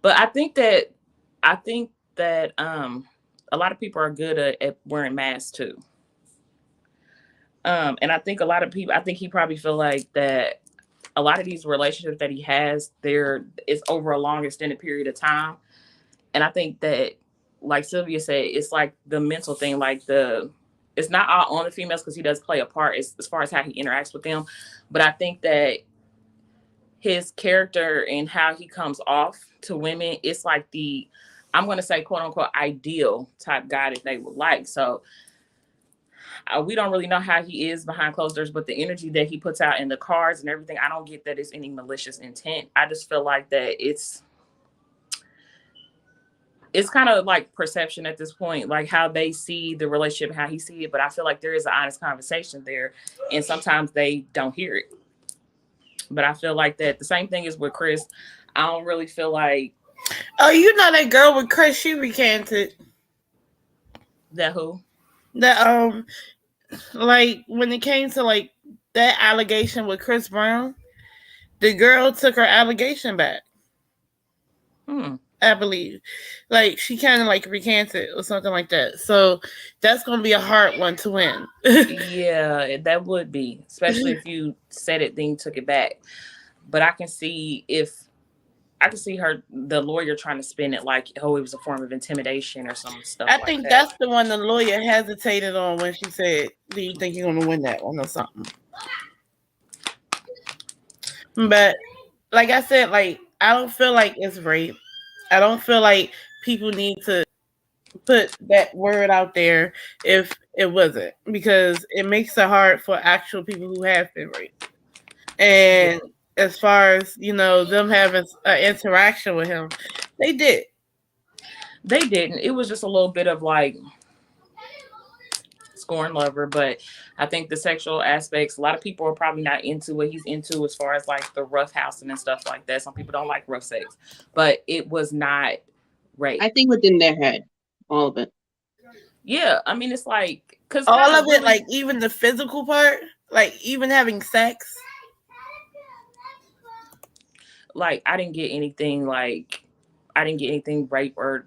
But I think that a lot of people are good at wearing masks too. And I think a lot of people, I think he probably feel like that a lot of these relationships that he has, it's over a long extended period of time. And I think that, like Sylvia said, it's like the mental thing, like it's not all on the females because he does play a part as far as how he interacts with them. But I think that his character and how he comes off to women, it's like I'm going to say, quote unquote, ideal type guy that they would like. So we don't really know how he is behind closed doors, but the energy that he puts out in the cards and everything, I don't get that it's any malicious intent. I just feel like that it's kind of like perception at this point, like how they see the relationship, how he see it. But I feel like there is an honest conversation there, and sometimes they don't hear it. But I feel like that the same thing is with Chris. I don't really feel like. Oh, you know that girl with Chris, she recanted. That who? That like when it came to like that allegation with Chris Brown, the girl took her allegation back. I believe, like she kind of like recanted or something like that. So that's gonna be a hard one to win. Yeah, that would be, especially if you said it, then you took it back. But I can see the lawyer trying to spin it like, oh, it was a form of intimidation or some stuff. I think that's the one the lawyer hesitated on when she said, "Do you think you're gonna win that one or something?" But like I said, like I don't feel like it's rape. I don't feel like people need to put that word out there if it wasn't, because it makes it hard for actual people who have been raped. And as far as, them having an interaction with him, they did. They didn't. It was just a little bit of like scorn lover, but I think the sexual aspects, a lot of people are probably not into what he's into as far as like the rough housing and stuff like that. Some people don't like rough sex, but it was not rape. I think within their head, all of it. Yeah, I mean, it's like, because all of it, like even the physical part, like even having sex. Like I didn't get anything rape or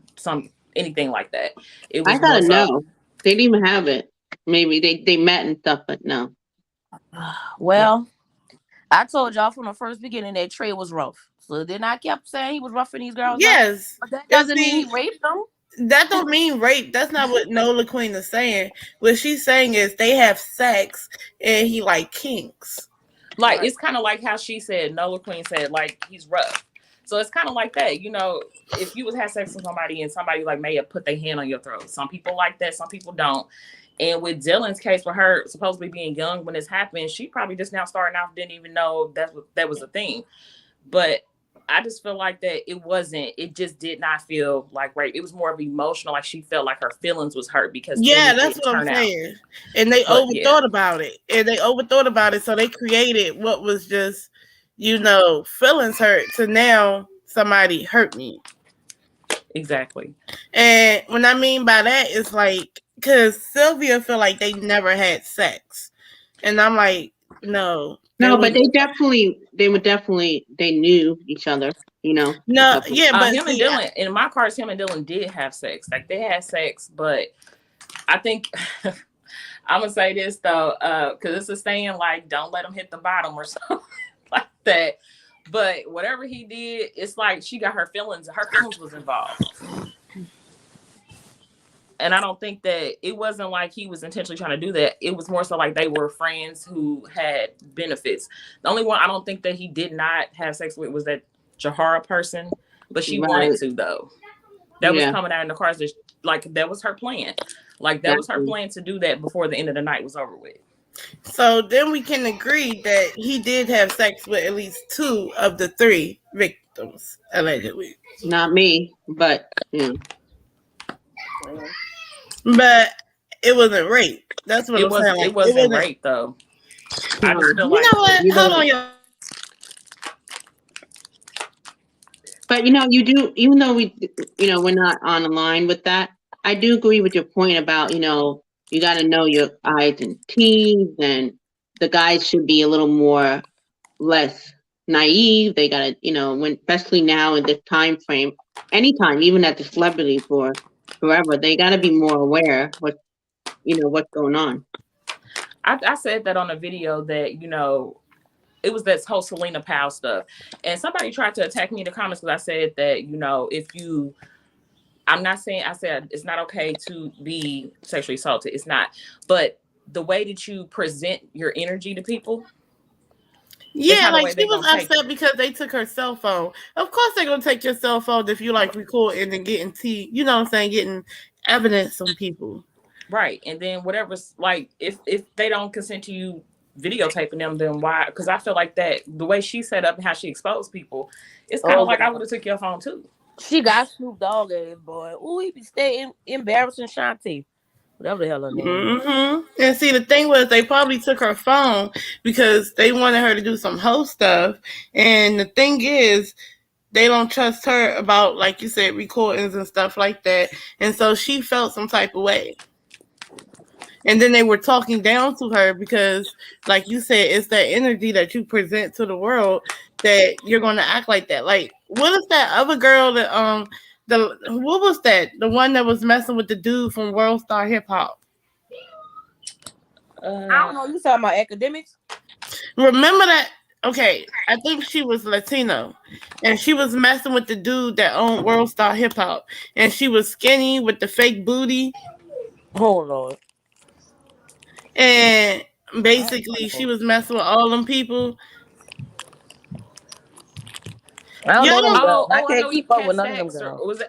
anything like that. It was I gotta know. They didn't even have it. Maybe they met and stuff, but no. Well, I told y'all from the first beginning that Trey was rough. So then I kept saying he was roughing these girls. Yes. But that doesn't mean he raped them. That don't mean rape. That's not what Nola Queen is saying. What she's saying is they have sex and he like kinks. Like, it's kind of like how she said, Nola Queen said, like, he's rough. So it's kind of like that, if you would have sex with somebody and somebody like may have put their hand on your throat. Some people like that, some people don't. And with Dylan's case, with her supposedly being young when this happened, she probably just now starting off, didn't even know that was a thing. But I just feel like that it just did not feel like rape. It was more of emotional, like she felt like her feelings was hurt because that's what I'm saying. And they overthought about it. So they created what was just, feelings hurt. So now somebody hurt me. Exactly. And what I mean by that is like, because Sylvia feel like they never had sex. And I'm like, no. No, but they knew each other, No, yeah, but him and Dylan, in my cards, him and Dylan did have sex. Like they had sex, but I think I'm gonna say this though, because it's a saying like, don't let him hit the bottom or something like that. But whatever he did, it's like she got her feelings was involved. And I don't think that it wasn't like he was intentionally trying to do that. It was more so like they were friends who had benefits. The only one I don't think that he did not have sex with was that Jahara person, but she wanted to though. That was coming out in the cards. That was her plan. Like that was her plan to do that before the end of the night was over with. So then we can agree that he did have sex with at least 2 of the 3 victims, allegedly. Not me, but But it wasn't rape. That's what I'm saying. It wasn't rape though. I just feel like, what? Hold on, y'all. But you do, even though we're not on the line with that, I do agree with your point about, you got to know your I's and T's and the guys should be a little more less naive. They gotta, when especially now in this time frame, anytime, even at the celebrity for forever, they gotta be more aware what's going on. I said that on a video that, it was this whole Selena Powell stuff. And somebody tried to attack me in the comments because I said that, I'm not saying, I said it's not okay to be sexually assaulted. It's not. But the way that you present your energy to people. Yeah, like she was upset because they took her cell phone. Of course they're going to take your cell phone if you like recording and getting getting evidence on people. Right. And then whatever's like, if they don't consent to you videotaping them, then why? Because I feel like that the way she set up and how she exposed people, it's kind of like I would have took your phone too. She got Snoop Dogg ass boy. Ooh, he be staying embarrassing Shanti. Whatever the hell her name. Mm-hmm. And see, the thing was, they probably took her phone because they wanted her to do some host stuff. And the thing is, they don't trust her about, like you said, recordings and stuff like that. And so she felt some type of way. And then they were talking down to her because, like you said, it's that energy that you present to the world that you're going to act like that. Like, what is that other girl that what was that? The one that was messing with the dude from World Star Hip Hop. I don't know. You talking about academics? Remember that? Okay, I think she was Latino, and she was messing with the dude that owned World Star Hip Hop, and she was skinny with the fake booty. Oh Lord. And basically, she was messing with all them people. I don't know them girls. I can't keep up with none of them girls.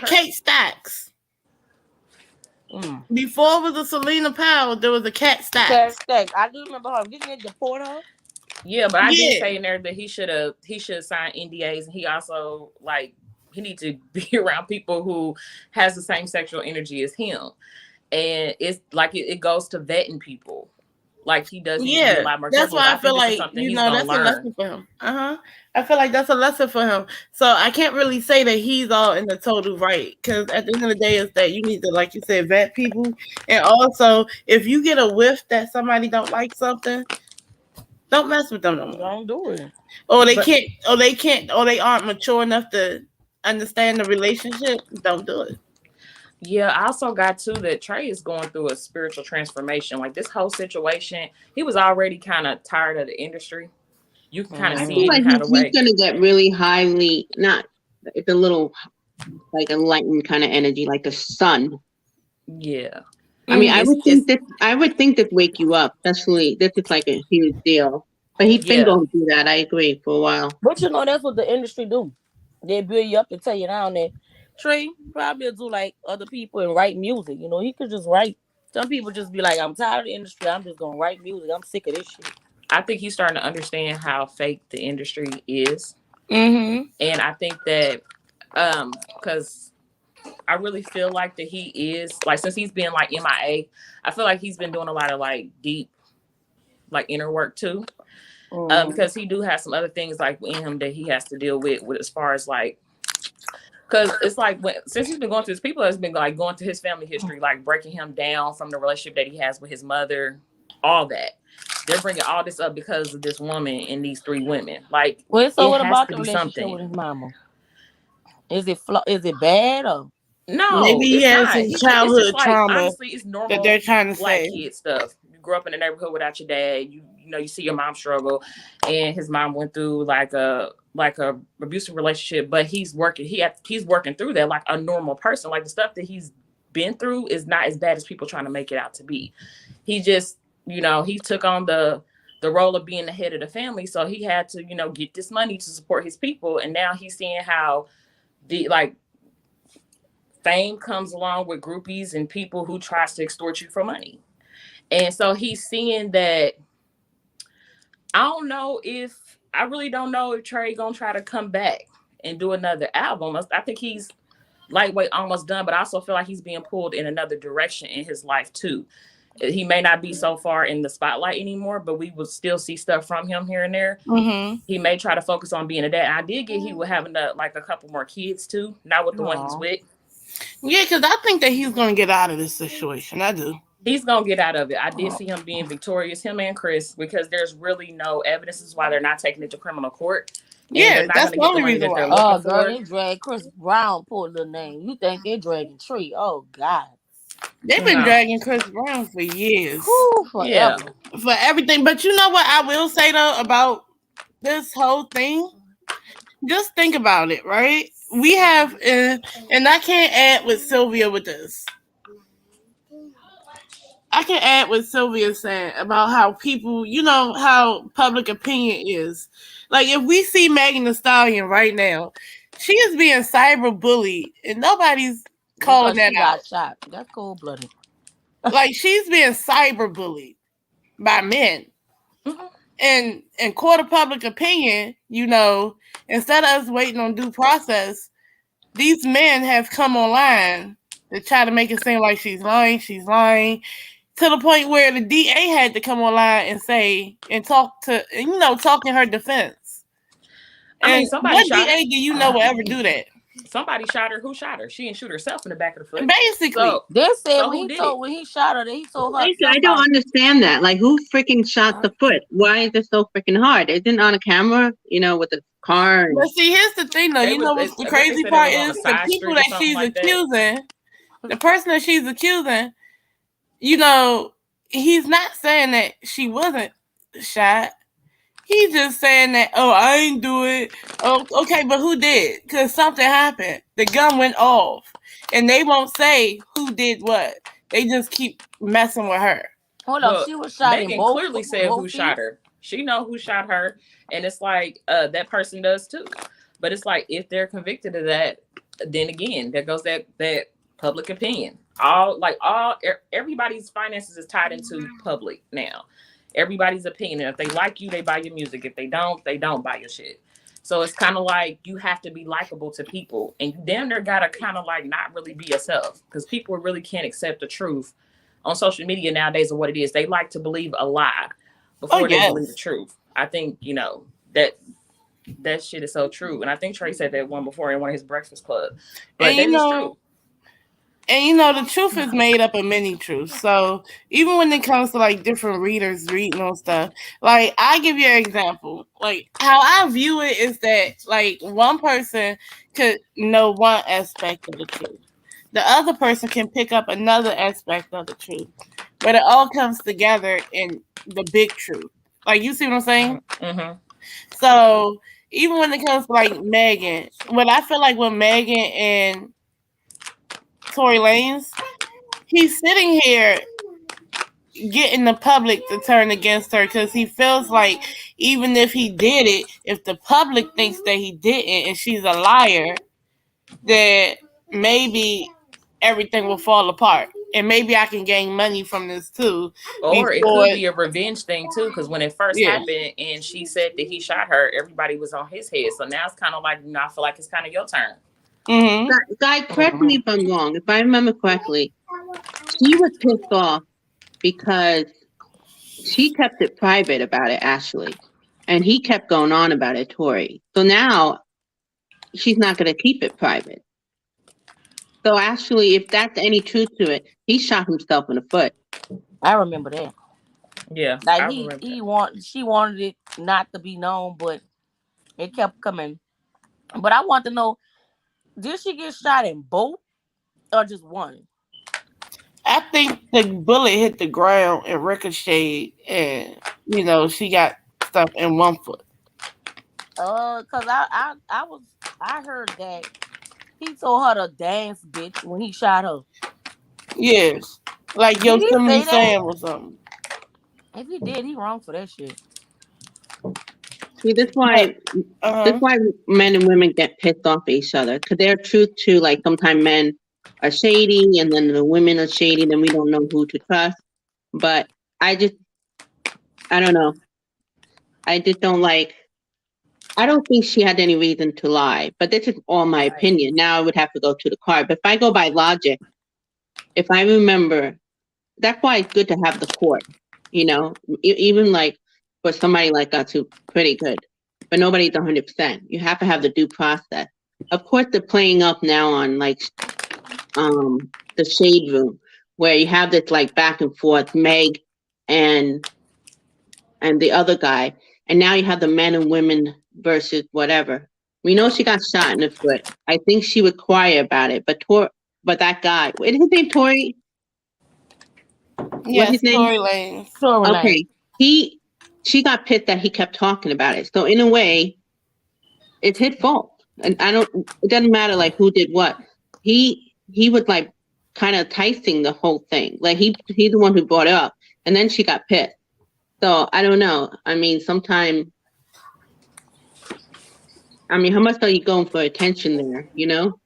Kate Stacks. Before it was a Selena Powell, there was a Cat Stacks. Cat Stacks. I do remember her. Didn't they deport her? Yeah, but I did say in there that he should sign NDAs, and he also he needs to be around people who has the same sexual energy as him. And it's like it goes to vetting people. Like he does. Yeah, a lot more that's why I feel like that's a lesson for him. I feel like that's a lesson for him. So I can't really say that he's all in the total right, because at the end of the day, it's that you need to, like you said, vet people, and also if you get a whiff that somebody don't like something, don't mess with them no more. Don't do it. Or they aren't mature enough to understand the relationship. Don't do it. Yeah, I also got too that Trey is going through a spiritual transformation. Like this whole situation, he was already kind of tired of the industry. You can kind of see it kind of way. He's going to get really highly, it's a little like enlightened kind of energy, like the sun. Yeah. I mean, I would think that wake you up, especially this is like a huge deal. But he's been going through that. I agree for a while. But that's what the industry do. They build you up and tell you down there. Trey probably do like other people and write music. He could just write. Some people just be like, I'm tired of the industry. I'm just gonna write music. I'm sick of this shit. I think he's starting to understand how fake the industry is. Mm-hmm. And I think that because I really feel like that he is like, since he's been like MIA, I feel like he's been doing a lot of like deep like inner work too. Because he do have some other things like in him that he has to deal with as far as like, because it's like since he's been going through this, people has been like going through his family history, like breaking him down from the relationship that he has with his mother, all that. They're bringing all this up because of this woman and these three women. Like, so what about the relationship with his mama? Is it bad or no? Maybe he has some childhood trauma. Honestly, it's normal that they're trying to black say. Kid stuff. You grew up in the neighborhood without your dad. You see your mom struggle, and his mom went through like a abusive relationship, but he's working through that like a normal person. Like the stuff that he's been through is not as bad as people trying to make it out to be. He just, he took on the role of being the head of the family, so he had to, get this money to support his people, and now he's seeing how the fame comes along with groupies and people who tries to extort you for money. And so he's seeing that. I really don't know if Trey gonna try to come back and do another album. I think he's lightweight almost done, but I also feel like he's being pulled in another direction in his life too. He may not be so far in the spotlight anymore, but we will still see stuff from him here and there. Mm-hmm. He may try to focus on being a dad. I did get he would having a couple more kids too, not with the one he's with. Yeah, because I think that he's going to get out of this situation. I do. He's gonna get out of it. I did see him being victorious, him and Chris, because there's really no evidence. This is why they're not taking it to criminal court. And Yeah, they're not that's gonna the get the only money reason that they're why. Oh, looking girl, for. they drag Chris Brown, poor little name. You think they dragging Tree? Oh, God. They've been No. dragging Chris Brown for years. Whew, forever. Yeah. For everything. But you know what I will say though about this whole thing? Just think about it, right? We have, and I can't add with Sylvia with this. I can add what Sylvia said about how people, you know, how public opinion is. Like, if we see Megan Thee Stallion right now, she is being cyber bullied, and nobody's calling Because that she out. got shot. That's cold-blooded. Like, she's being cyber bullied by men. Mhm. And in court of public opinion, you know, instead of us waiting on due process, these men have come online to try to make it seem like she's lying, to the point where the DA had to come online and say and talk in her defense. I mean, And somebody what shot her. DA do you know will ever do that? Somebody shot her. Who shot her? She didn't shoot herself in the back of the foot. Basically, So, They said So when who he did told it? when he shot her, that he told her I don't somebody. understand that. Like, who freaking shot the foot? Why is it so freaking hard? Isn't on a camera, you know, with the car? but see, here's the thing, though. They You was- know they- what's the I guess they crazy said it part was on a is the side people street or that something she's like that. accusing, the person that she's accusing, you know, he's not saying that she wasn't shot. He's just saying that, oh, I ain't do it. Oh, okay, but who did? Because something happened. The gun went off. And they won't say who did what. They just keep messing with her. Hold on, Well, she was shot in Megan both. clearly said both who feet? shot her. She know who shot her, and it's like that person does too. But it's like if they're convicted of that, then again, there goes that public opinion. Everybody's finances is tied into public now. Everybody's opinion. If they like you, they buy your music. If they don't buy your shit. So it's kind of like you have to be likable to people, and you damn near gotta kind of like not really be yourself, because people really can't accept the truth on social media nowadays of what it is. They like to believe a lie before they believe the truth. I think, you know, that shit is so true. And I think Trey said that one before in one of his Breakfast Club. But And that is true. And you know, the truth is made up of many truths. So even when it comes to like different readers reading on stuff, like I give you an example. Like how I view it is that like one person could know one aspect of the truth. The other person can pick up another aspect of the truth. But it all comes together in the big truth. Like, you see what I'm saying? Mm-hmm. So even when it comes to like Megan, what I feel like with Megan and Tory Lanez, he's sitting here getting the public to turn against her because he feels like even if he did it, if the public thinks that he didn't and she's a liar, that maybe everything will fall apart. And maybe I can gain money from this too. Or it could be a revenge thing too, because when it first happened and she said that he shot her, everybody was on his head. So now it's kind of like, you know, I feel like it's kind of your turn. Mm-hmm. Guy, correct me if I'm wrong. If I remember correctly, she was pissed off because she kept it private about it, Ashley, and he kept going on about it, Tori. So now she's not going to keep it private. So Ashley, if that's any truth to it, he shot himself in the foot. I remember that. Yeah, like she wanted it not to be known, but it kept coming. But I want to know, did she get shot in both or just one? I think the bullet hit the ground and ricocheted, and you know she got stuff in one foot. Cause I heard that he told her to dance, bitch, when he shot her. Yes, like Yosemite Sam or something. If he did, he wrong for that shit. See, that's why men and women get pissed off at each other, because they're truth to, like, sometimes men are shady and then the women are shady, then we don't know who to trust. But I don't know. I just don't like, I don't think she had any reason to lie, but this is all my opinion. Now I would have to go to the card. But if I go by logic, if I remember, that's why it's good to have the court, you know, even like for somebody like us who's pretty good, but nobody's 100%. You have to have the due process. Of course, they're playing up now on like the shade room, where you have this like back and forth, Meg and the other guy, and now you have the men and women versus whatever. We know she got shot in the foot. I think she was quiet about it, but that guy, what is his name? What's Yes, his name? Tory Lanez. Okay, she got pissed that he kept talking about it. So in a way, it's his fault, and it doesn't matter like who did what. He was like kind of enticing the whole thing. Like he's the one who brought it up, and then she got pissed. So I don't know. I mean, sometimes, how much are you going for attention there? You know.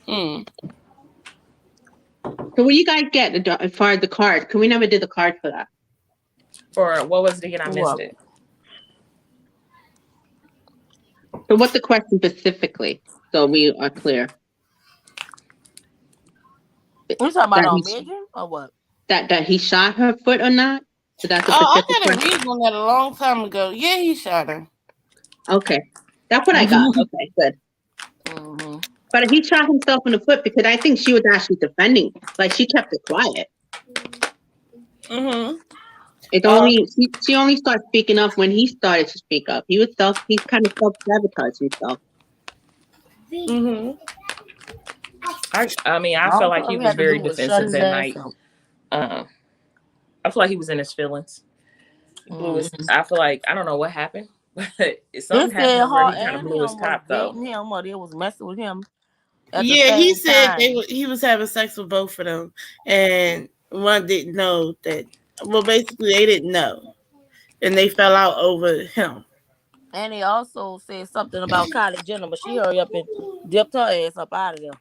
So what do you guys get as far as the card? Can we never did the card for that? For what was it again? I missed it. So what's the question specifically? So we are clear. You talking about on Megan or what? That he shot her foot or not? So that's a I specific got a question. read on that a long time ago. Yeah, he shot her. Okay, that's what I got. Okay, good. Mm-hmm. But he shot himself in the foot because I think she was actually defending. Like she kept it quiet. Mm-hmm. It's only she only started speaking up when he started to speak up. He's kind of self-sabotaged himself. Mm-hmm. I mean, I felt like he was very defensive that night. I feel like he was in his feelings. I feel like I don't know what happened, but something happened where he kind of blew his top though. Him or they was messing with him. Yeah, he said he was having sex with both of them, and one didn't know that. Well, basically, they didn't know, and they fell out over him. And he also said something about Kylie Jenner, but she hurry up and dipped her ass up out of there.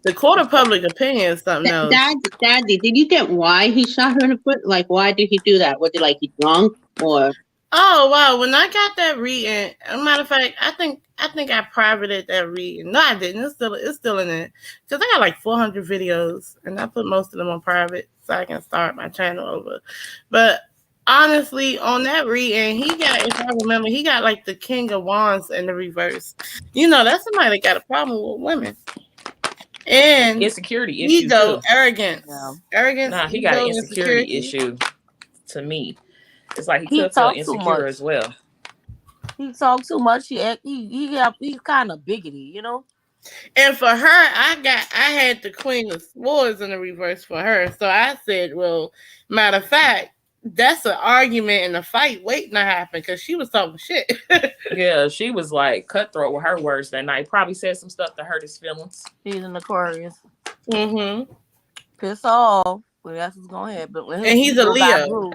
The court of public opinion is something else. Daddy, did you get why he shot her in the foot? Like, why did he do that? Was it like he drunk or? Oh wow! When I got that reading, as a matter of fact, I think I privated that reading. No, I didn't. It's still in it because I got like 400 videos, and I put most of them on private so I can start my channel over. But honestly, on that reading, he got, if I remember, he got like the King of Wands in the reverse. You know, that's somebody that got a problem with women. And insecurity issue. Ego, arrogance. Nah, he got an insecurity issue. To me, it's like he could feel insecure as well. He talks too much. He's kind of biggity, you know. And for her, I had the Queen of Swords in the reverse for her. So I said, well, matter of fact, that's an argument and a fight waiting to happen because she was talking shit. Yeah, she was like cutthroat with her words that night. Probably said some stuff to hurt his feelings. He's an Aquarius. Mm-hmm. Piss off. Well, that's what's gonna happen. And he's a Leo.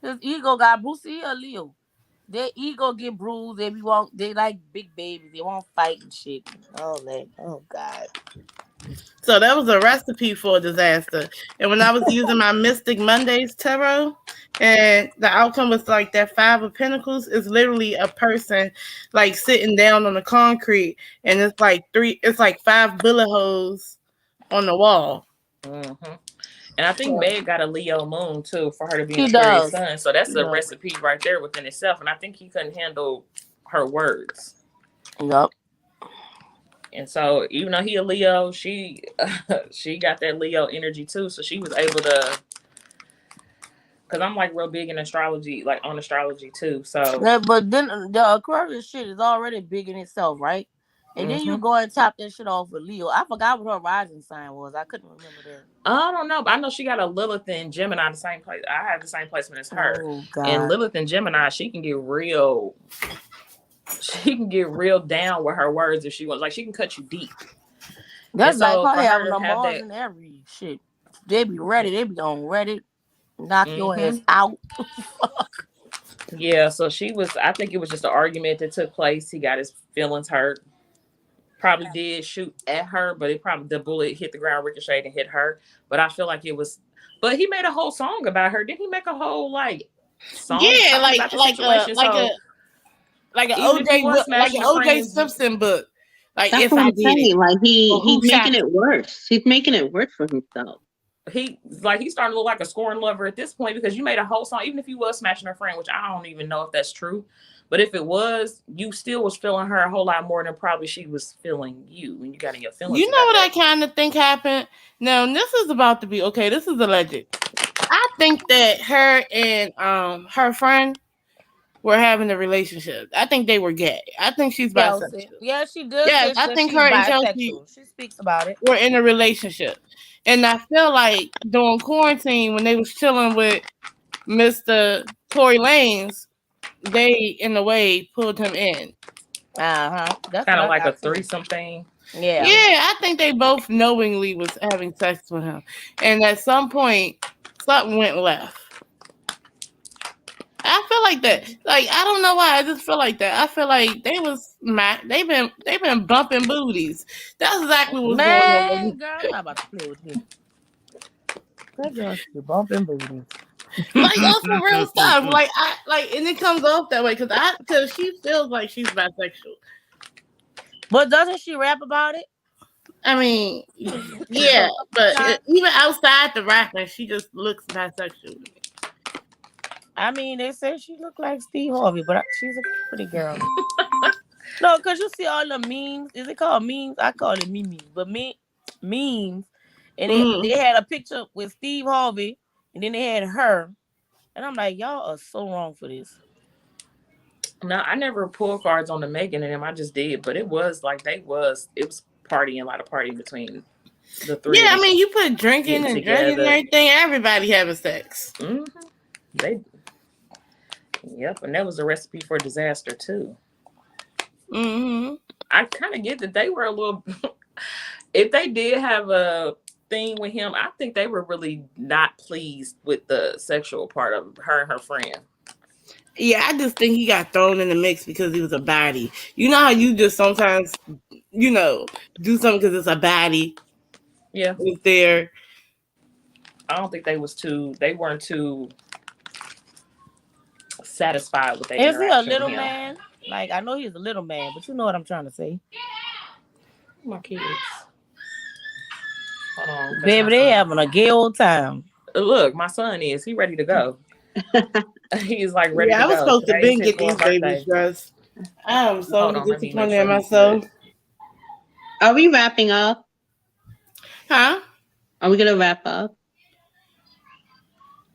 His ego got bruised. He a Leo. Their ego get bruised. They like big babies. They won't fight and shit. All that. Oh God. So that was a recipe for a disaster. And when I was using my Mystic Mondays tarot, and the outcome was like that 5 of Pentacles is literally a person like sitting down on the concrete, and it's like 5 bullet holes on the wall. Mm-hmm. And I think Meg got a Leo moon too for her to be an Aquarius sun. So that's a recipe right there within itself. And I think he couldn't handle her words. Yep. And so even though he a Leo, she got that Leo energy too. So she was able to, because I'm like real big in astrology, like on astrology too. So but then the Aquarius shit is already big in itself, right? And then you go and top that shit off with Leo. I forgot what her rising sign was. I couldn't remember that. I don't know, but I know she got a Lilith in Gemini, the same place. I have the same placement as her. Oh, God. And Lilith in Gemini, she can get real down with her words if she wants. Like, she can cut you deep. That's like her having a Mars and every shit. They be ready. They be on Reddit. Knock your ass out. Yeah, so I think it was just an argument that took place. He got his feelings hurt. Probably did shoot at her, but the bullet hit the ground, ricocheted, and hit her. But I feel like it was. But he made a whole song about her. Didn't he make a whole song? Yeah, like an OJ Simpson book. Like, that's what I'm saying. Like he's making it worse. He's making it worse for himself. He's starting to look like a scorn lover at this point because you made a whole song. Even if you was smashing her friend, which I don't even know if that's true. But if it was, you still was feeling her a whole lot more than probably she was feeling you when you got in your feelings. You know what I kind of think happened? Now, this is about to be, okay, this is alleged. I think that her and her friend were having a relationship. I think they were gay. I think she's bisexual. Yeah, she does. Yes, I think her and Chelsea She speaks about it. were in a relationship. And I feel like during quarantine, when they was chilling with Mr. Tory Lanez, they, in a way, pulled him in. That's kind of like a threesome thing. Yeah. Yeah, I think they both knowingly was having sex with him. And at some point, something went left. I feel like that. Like, I don't know why. I just feel like that. I feel like they've been bumping booties. That's exactly what's going on. Girl, I'm not about to play with you. That girl should be bumping booties. Like, that's some real stuff. Like, and it comes off that way because she feels like she's bisexual. But doesn't she rap about it? I mean, yeah, but even outside the rapping, she just looks bisexual. I mean, they say she look like Steve Harvey, but she's a pretty girl. No, because you see all the memes. Is it called memes? I call it memes. But memes. And they had a picture with Steve Harvey, and then they had her. And I'm like, y'all are so wrong for this. No, I never pulled cards on the Megan and them. I just did. But it was like it was partying, a lot of partying between the three. Yeah, I mean, you put drinking and drinking and everything. Everybody having sex. Mm-hmm. Yep, and that was a recipe for disaster too. Mm-hmm. I kind of get that they were a little. If they did have a thing with him, I think they were really not pleased with the sexual part of her and her friend. Yeah, I just think he got thrown in the mix because he was a baddie. You know how you just sometimes, do something because it's a baddie. Yeah, it's there. I don't think they weren't too satisfied with that. Is he a little man? Like, I know he's a little man, but you know what I'm trying to say. My kids. Hold on. Baby, they having a gay old time. Look, my son is. He ready to go. He's like ready to go. I was supposed to get these babies dressed. I am so disappointed in myself. Are we wrapping up? Huh? Are we going to wrap up?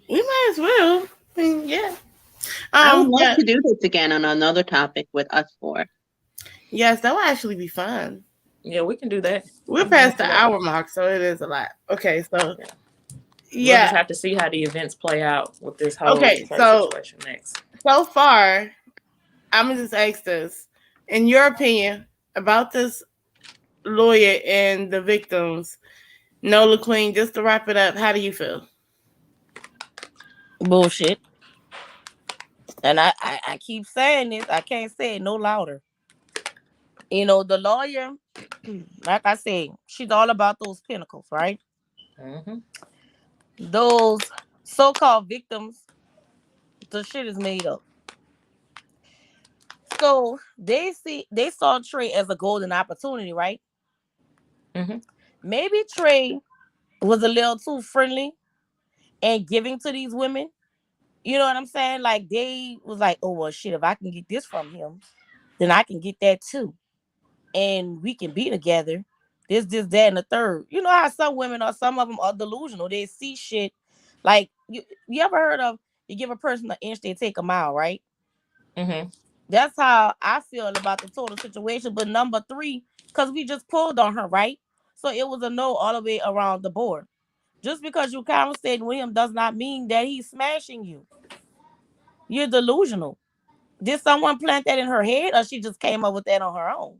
We might as well. I mean, yeah. I would love to do this again on another topic with us four. Yes, that would actually be fun. Yeah, we can do that. We're past the hour mark, so it is a lot. Okay, so we'll just have to see how the events play out with this whole situation next. So far, I'm gonna just ask this: in your opinion, about this lawyer and the victims, Nola Queen, just to wrap it up, how do you feel? Bullshit. And I keep saying this. I can't say it no louder. The lawyer, like I said, she's all about those pinnacles, right? Mm-hmm. Those so-called victims, the shit is made up. So they saw Trey as a golden opportunity, right? Mm-hmm. Maybe Trey was a little too friendly and giving to these women. You know what I'm saying? Like, they was like, oh, well, shit, if I can get this from him, then I can get that too. And we can be together. This, that, and the third. You know how some women or some of them are delusional. They see shit. Like, you ever heard of, you give a person an inch, they take a mile, right? Mm-hmm. That's how I feel about the total situation. But number 3, because we just pulled on her, right? So it was a no all the way around the board. Just because you conversating with him does not mean that he's smashing you. You're delusional. Did someone plant that in her head, or she just came up with that on her own?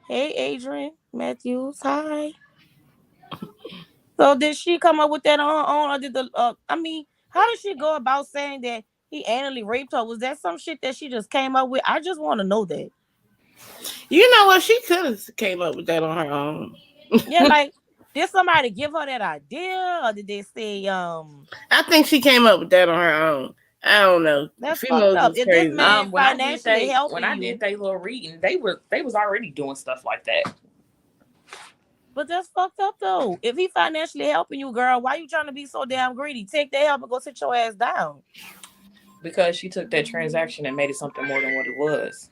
Hey, Adrian Matthews, hi. So did she come up with that on her own, or did how did she go about saying that he anally raped her? Was that some shit that she just came up with? I just want to know that. You know what? She could have came up with that on her own. Yeah, like, did somebody give her that idea, or did they say I think she came up with that on her own. I don't know. That's fucked up. If this man financially helping when I did their little reading, they was already doing stuff like that. But that's fucked up though. If he financially helping you, girl, why you trying to be so damn greedy? Take that help and go sit your ass down. Because she took that transaction and made it something more than what it was.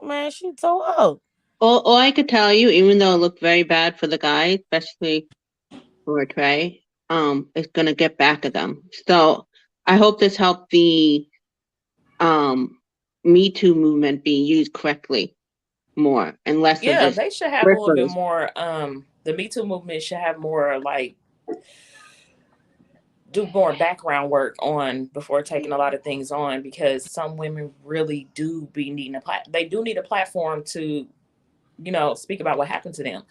Man, she told her. All I could tell you, even though it looked very bad for the guy, especially for Trey, it's gonna get back at them. So I hope this helped the Me Too movement be used correctly more and less of just they should have a little bit more. The Me Too movement should have more like do more background work on before taking a lot of things on, because some women really do be needing they do need a platform to, speak about what happened to them.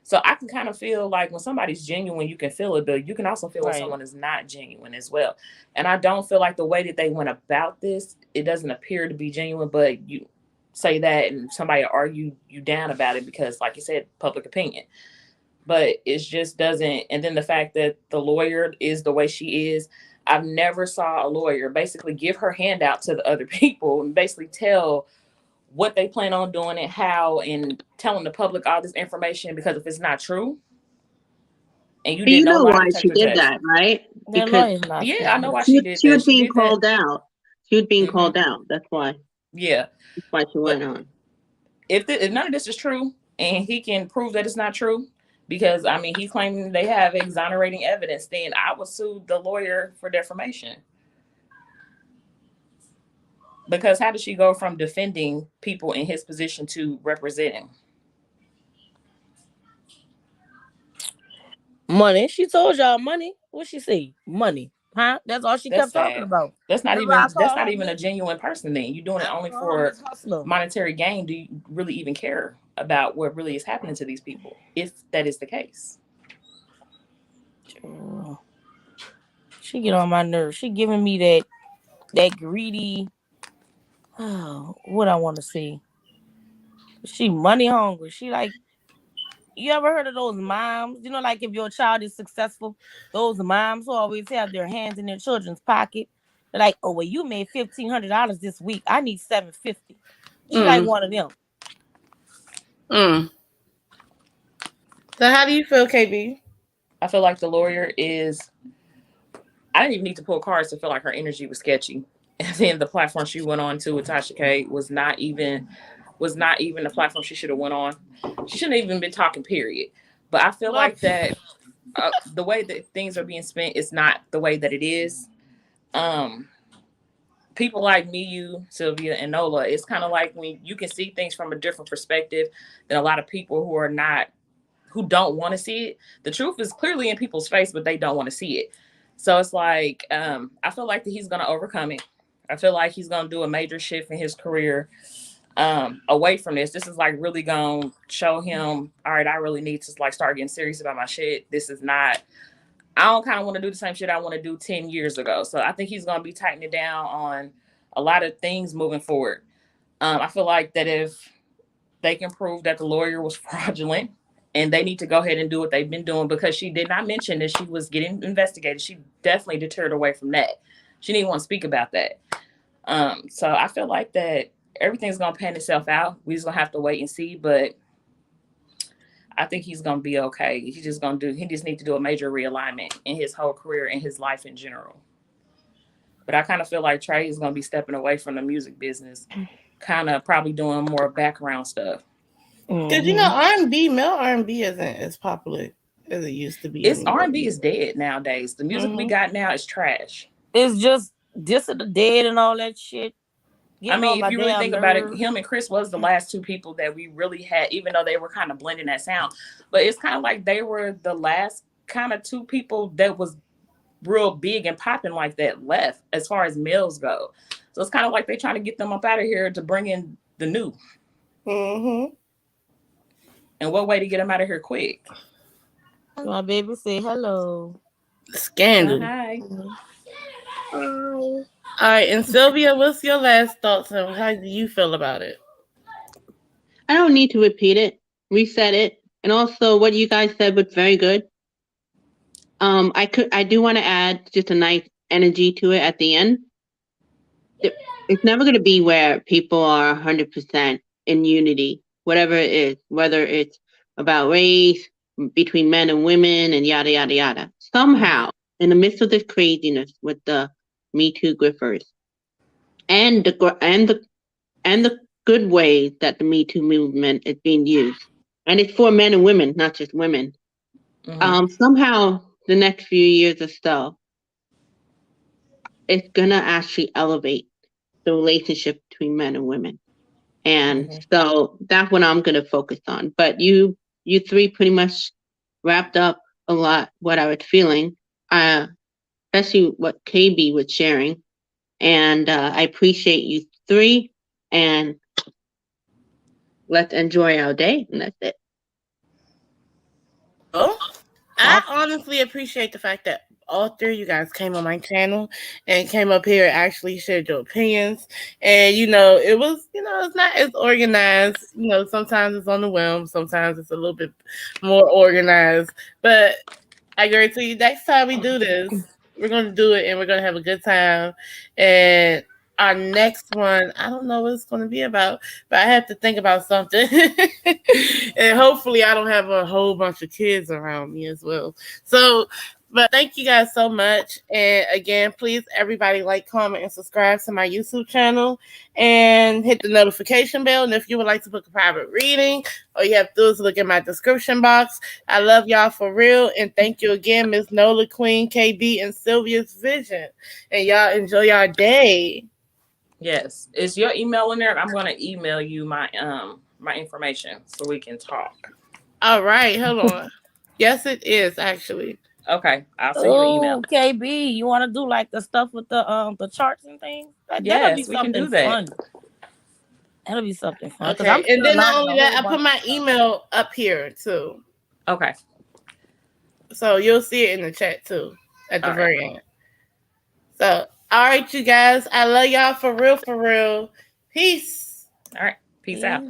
So I can kind of feel like when somebody's genuine, you can feel it, but you can also feel when someone is not genuine as well. And I don't feel like the way that they went about this, it doesn't appear to be genuine, but you say that and somebody argue you down about it because, like you said, public opinion. But it just doesn't. And then the fact that the lawyer is the way she is, I've never saw a lawyer basically give her handout to the other people and basically tell what they plan on doing and how, and telling the public all this information, because if it's not true and you didn't know why she did that, right? Because I know why she did that. She was being called out. She was being called out. That's why. Yeah. That's why she went on. If none of this is true and he can prove that it's not true, because I mean he's claiming they have exonerating evidence, then I would sue the lawyer for defamation. Because how did she go from defending people in his position to representing? Money. She told y'all money. What she say? Money. Huh? That's all she kept talking about. That's not even a genuine person then. You're doing it only for monetary gain. Do you really even care about what really is happening to these people, if that is the case? She get on my nerves. She giving me that greedy. Oh, what I want to see. She money hungry. She like, you ever heard of those moms? Like if your child is successful, those moms who always have their hands in their children's pocket. They're like, oh, well, you made $1,500 this week. I need $750. She like one of them. So how do you feel, KB? I feel like the lawyer is. I didn't even need to pull cards to feel like her energy was sketchy. And then the platform she went on to with Tasha K was not even the platform she should have went on. She shouldn't have even been talking, period. But I feel like that the way that things are being spent is not the way that it is. People like me, you, Sylvia, and Nola, it's kind of like when you can see things from a different perspective than a lot of people who don't want to see it. The truth is clearly in people's face, but they don't want to see it. So it's like, I feel like that he's going to overcome it. I feel like he's going to do a major shift in his career away from this. This is like really going to show him, all right, I really need to like start getting serious about my shit. This is not, I don't kind of want to do the same shit I want to do 10 years ago. So I think he's going to be tightening down on a lot of things moving forward. I feel like that if they can prove that the lawyer was fraudulent, and they need to go ahead and do what they've been doing, because she did not mention that she was getting investigated. She definitely deterred away from that. She didn't want to speak about that. So I feel like that everything's going to pan itself out. We're just going to have to wait and see. But I think he's going to be okay. He just need to do a major realignment in his whole career and his life in general. But I kind of feel like Trey is going to be stepping away from the music business, kind of probably doing more background stuff. Because R&B, male R&B isn't as popular as it used to be. It's R&B is dead nowadays. The music we got now is trash. It's just Diss of the Dead and all that shit. I mean, if you really think about it, him and Chris was the last two people that we really had, even though they were kind of blending that sound. But it's kind of like they were the last kind of two people that was real big and popping like that left as far as males go. So it's kind of like they're trying to get them up out of here to bring in the new. Mm-hmm. And what way to get them out of here quick? My baby say hello. Scandal. Hi. All right, and Sylvia, what's your last thoughts on how do you feel about it? I don't need to repeat it, reset it, and also what you guys said was very good. I do want to add just a nice energy to it at the end. It's never going to be where people are 100% in unity, whatever it is, whether it's about race, between men and women, and yada, yada, yada. Somehow, in the midst of this craziness with the Me Too griffers, and the good way that the Me Too movement is being used, and it's for men and women, not just women. Somehow, the next few years or so, it's gonna actually elevate the relationship between men and women, and so that's what I'm gonna focus on. But you three pretty much wrapped up a lot what I was feeling, especially what KB was sharing, and I appreciate you three. And let's enjoy our day, and that's it. Oh, I honestly appreciate the fact that all three of you guys came on my channel and came up here and actually shared your opinions. And it was, it's not as organized. Sometimes it's on the whim, sometimes it's a little bit more organized. But I guarantee you, next time we do this, we're going to do it and we're going to have a good time. And our next one, I don't know what it's going to be about, but I have to think about something. And hopefully I don't have a whole bunch of kids around me as well. So, but thank you guys so much. And again, please, everybody, like, comment, and subscribe to my YouTube channel and hit the notification bell. And if you would like to book a private reading, all you have to do is look in my description box. I love y'all for real. And thank you again, Miss Nola, Queen, KB, and Sylvia's Vision. And y'all enjoy y'all day. Yes. Is your email in there? I'm going to email you my my information so we can talk. All right. Hold on. Yes, it is actually. Okay. I'll send you an email. KB, you want to do like the stuff with the charts and things? Yes, we can do that. Fun. That'll be something fun. Okay. And then not only that, I put my email up here too. Okay. So you'll see it in the chat too at the very end. So, all right, you guys. I love y'all for real, for real. Peace. All right. Peace out.